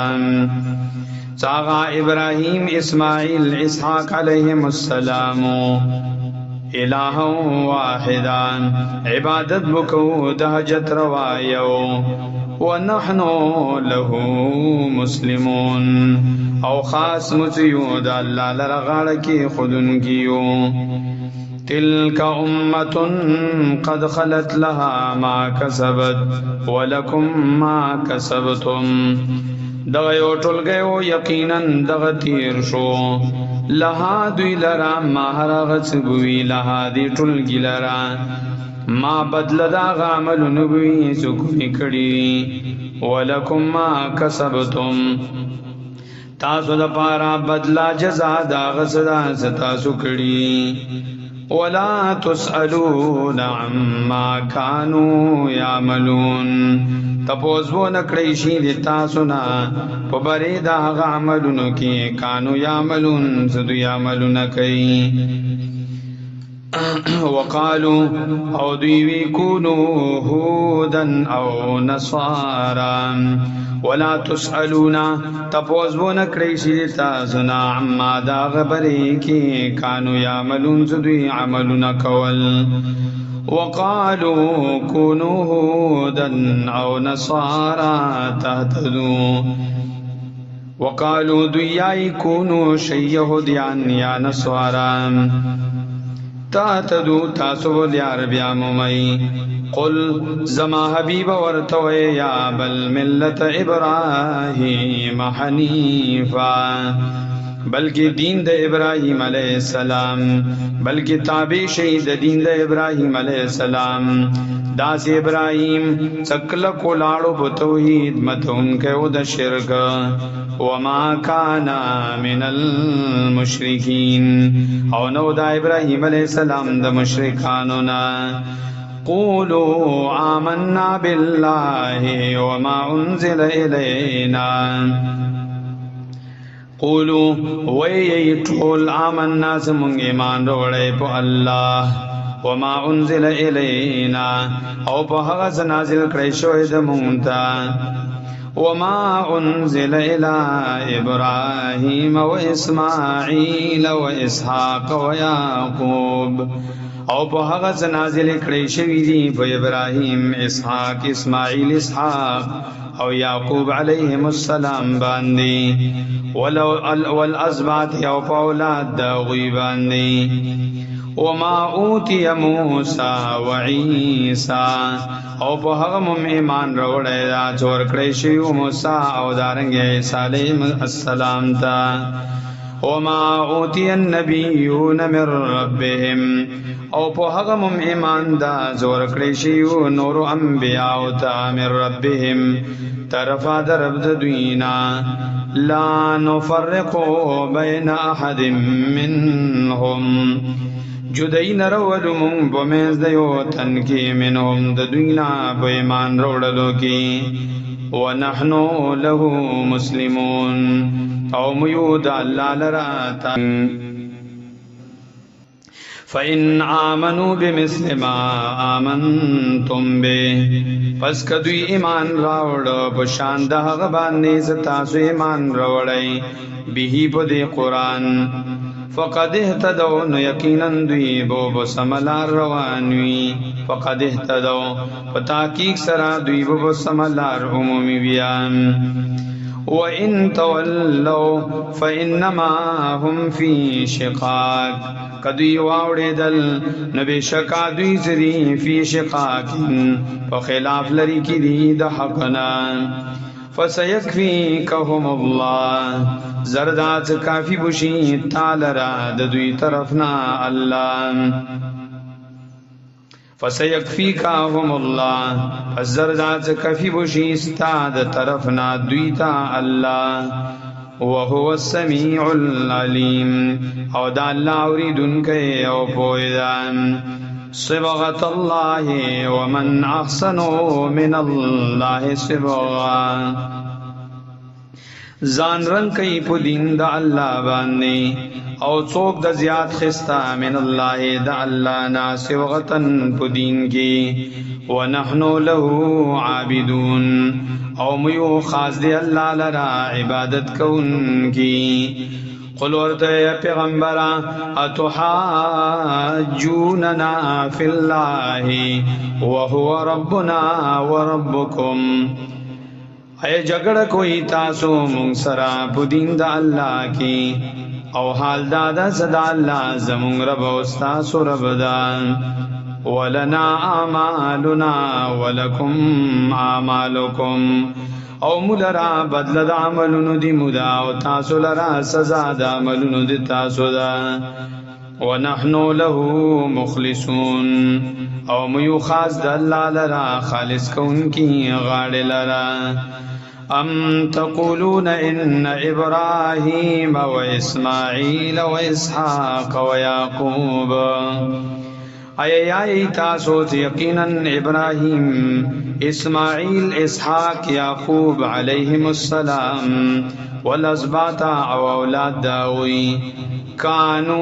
ساغا ابراہیم اسماعیل اسحاق علیہم السلام الہ واحدان عبادت بکو دا حجت روا یو ونحن له مسلمون او خاص متیو دا اللہ لرغاڑ کی خودن کیو تلك أمة قد خلت لها ما كسبت ولكم ما كسبتم دغیو ټولګیو یقینا دغه تیر شو لها دوی لرا ما هرغت بوی لها دی ټولګی لرا ما بدل دا عمل نبوی سکوی کړي ولکم ما کسبتم تاسو د پارا بدلا جزا دا غسدا ستاسو کړي ولا تسألون عما كانوا يعملون تپوس و نکړی شي د تاسو نه په بری دا هغه عملونو کې کانو یعملون زدو یعملون کوي وقالوا او دوی كونوا هودا او نصارا ولا تسألون تپوس و نکړی شي د تاسو نه عما دا غبرې کې کانو یعملون زدو عملون کول وقالوا كونوا هودا او نصارى تهتدوا وقالوا دياي كونوا يهوديان يا نصارى تهتدوا تاسو ليار بیا مومي قل زما حبيب ورتوي يا بل ملة ابراهيم حنيفا بلکہ دین د ابراہیم علیہ السلام بلکہ تابع شہید دین د ابراہیم علیہ السلام داس ابراہیم چکل کو لاڑو په توحید متون کہو د شرک وما کان من المشرکین او نو د ابراہیم علیہ السلام د مشرکانو نا قولوا آمنا بالله وما انزل الینا قولو وی ټول آمنا زمونږ ایمان وروړی په الله وما انزل الینا او په هغه نازل کړی شوی د مونږ ته وما انزل الی ابراهیم و اسماعیل و اسحاق و یعقوب او په هغه نازل کړی شوی دی په ابراهیم اسحاق اسماعیل اسحاق او یعقوب علیهم السلام باندې والازباط او اولاد دا غوی باندې وما اوتی موسی و عیسی او په هغه ایمان راوړی دا چور کړی شی موسی او دارنګ عیسی علیه السلام ته وما اوتی النبیون من ربهم او په هغه ایمان دا زور کړی شی نور انبیاء ته من ربهم طرفا درب د دوینا لا نفرق بین احد منهم جدین رود مون بمیز دیو تنکی منهم د دوینا په ایمان روڑلو کی ونحنو له مسلمون او میود اللہ لراتا فَإِنْ آمَنُوا بِمِثْلِ مَا آمَنْتُمْ بِهِ پس کدوی ایمان راوڑ پشان ده غبانی ستاسو ایمان راوڑی بیهی پا دی قرآن فقد اهتدو نو یقینا دوی بو بسملار روانوی فقد اهتدو پتاکیک سرا دوی بو بسملار عمومی بیان وَإِن تَوَلَّوْا فَإِنَّمَا هُمْ فِي شِقَاقٍ کدوی واوڑی دل نبی شکا دوی زری فی شقاق فخلاف لری کی دی دا حقنا فسیکفیکہم اللہ زردات کافی بشی تالرا دوی طرفنا اللہ فسیکفیکہم اللہ فزردات کافی بشی استاد طرفنا دویتا اللہ وهو السمیع العلیم او دا اللہ اوریدن کے او پویدان صبغت اللہ ومن احسنو من اللہ صبغا زان رنگ کئی پو دین دا اللہ باندی او چوک دا زیاد خستا من اللہ دا اللہ نا صبغتن پو دین کی ونحنو له عابدون او میو خاص دی اللہ لرا عبادت کون کی قل ورطے پیغمبرا اتحاجوننا فی اللہ وهو ربنا وربکم اے جگڑ کوئی تاسو منسرا پدین دا اللہ کی او حال دادا صدا اللہ زمون رب استاسو رب دان ولنا اعمالنا ولکم اعمالکم او ملرا بدل دا عملونو دی مدا او تاسو لرا سزا دا عملونو دی تاسو دا ونحنو له مخلصون او میو خاص دا اللہ لرا خالص کون کی غاڑ لرا ام تقولون ان ابراهیم و اسماعیل و اسحاق و یعقوب ای تاسو یقینا ابراهیم اسماعیل اسحاق یعقوب علیہم السلام والاسباط او اولاد داوی کانو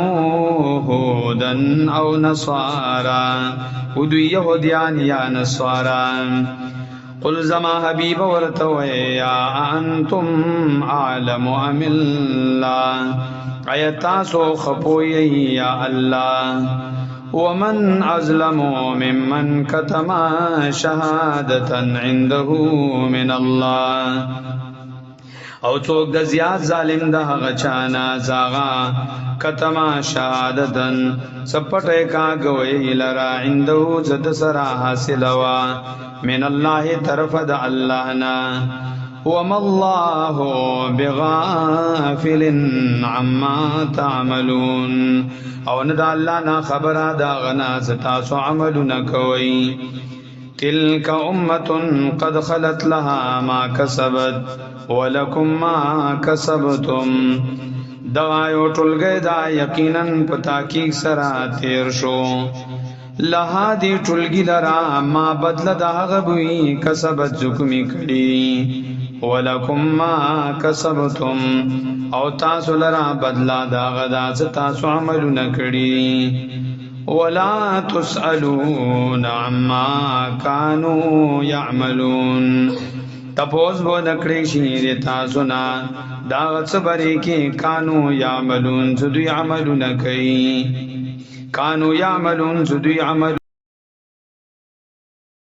هودن او نصارا ودوی یهودیان یا نصارا قل زما حبیب ورتوی یا انتم اعلم ام اللہ ایتاسو خپوی یا اللہ ومن ازلم ممن کتم شهادتا عنده من اللہ او څوک د زیات ظالم د هغه چانا زاغا کتما شهادتن سپټه کا گوی لرا عنده زد سرا حاصل وا من الله طرف د الله نا وما الله بغافل عما تعملون او نه د الله نا خبره دا غنا تاسو عملونه کوي تلك أمة قد خلت لها ما كسبت ولكم ما كسبتم دعایو ټولګی دا یقینا پتاکی سرا تیر شو لها دی ټولګی لرا ما بدل دا غبوی کسبت زکمی کړي ولکم ما کسبتم او تاسو لرا بدلا دا غدا تاسو عملونه کړي ولا تسألون عما كانوا يعملون تپوس بو نکړی شي تاسو نه دا صبرې کې کانو یعملون ذو عملون کوي کانو یعملون ذو عمل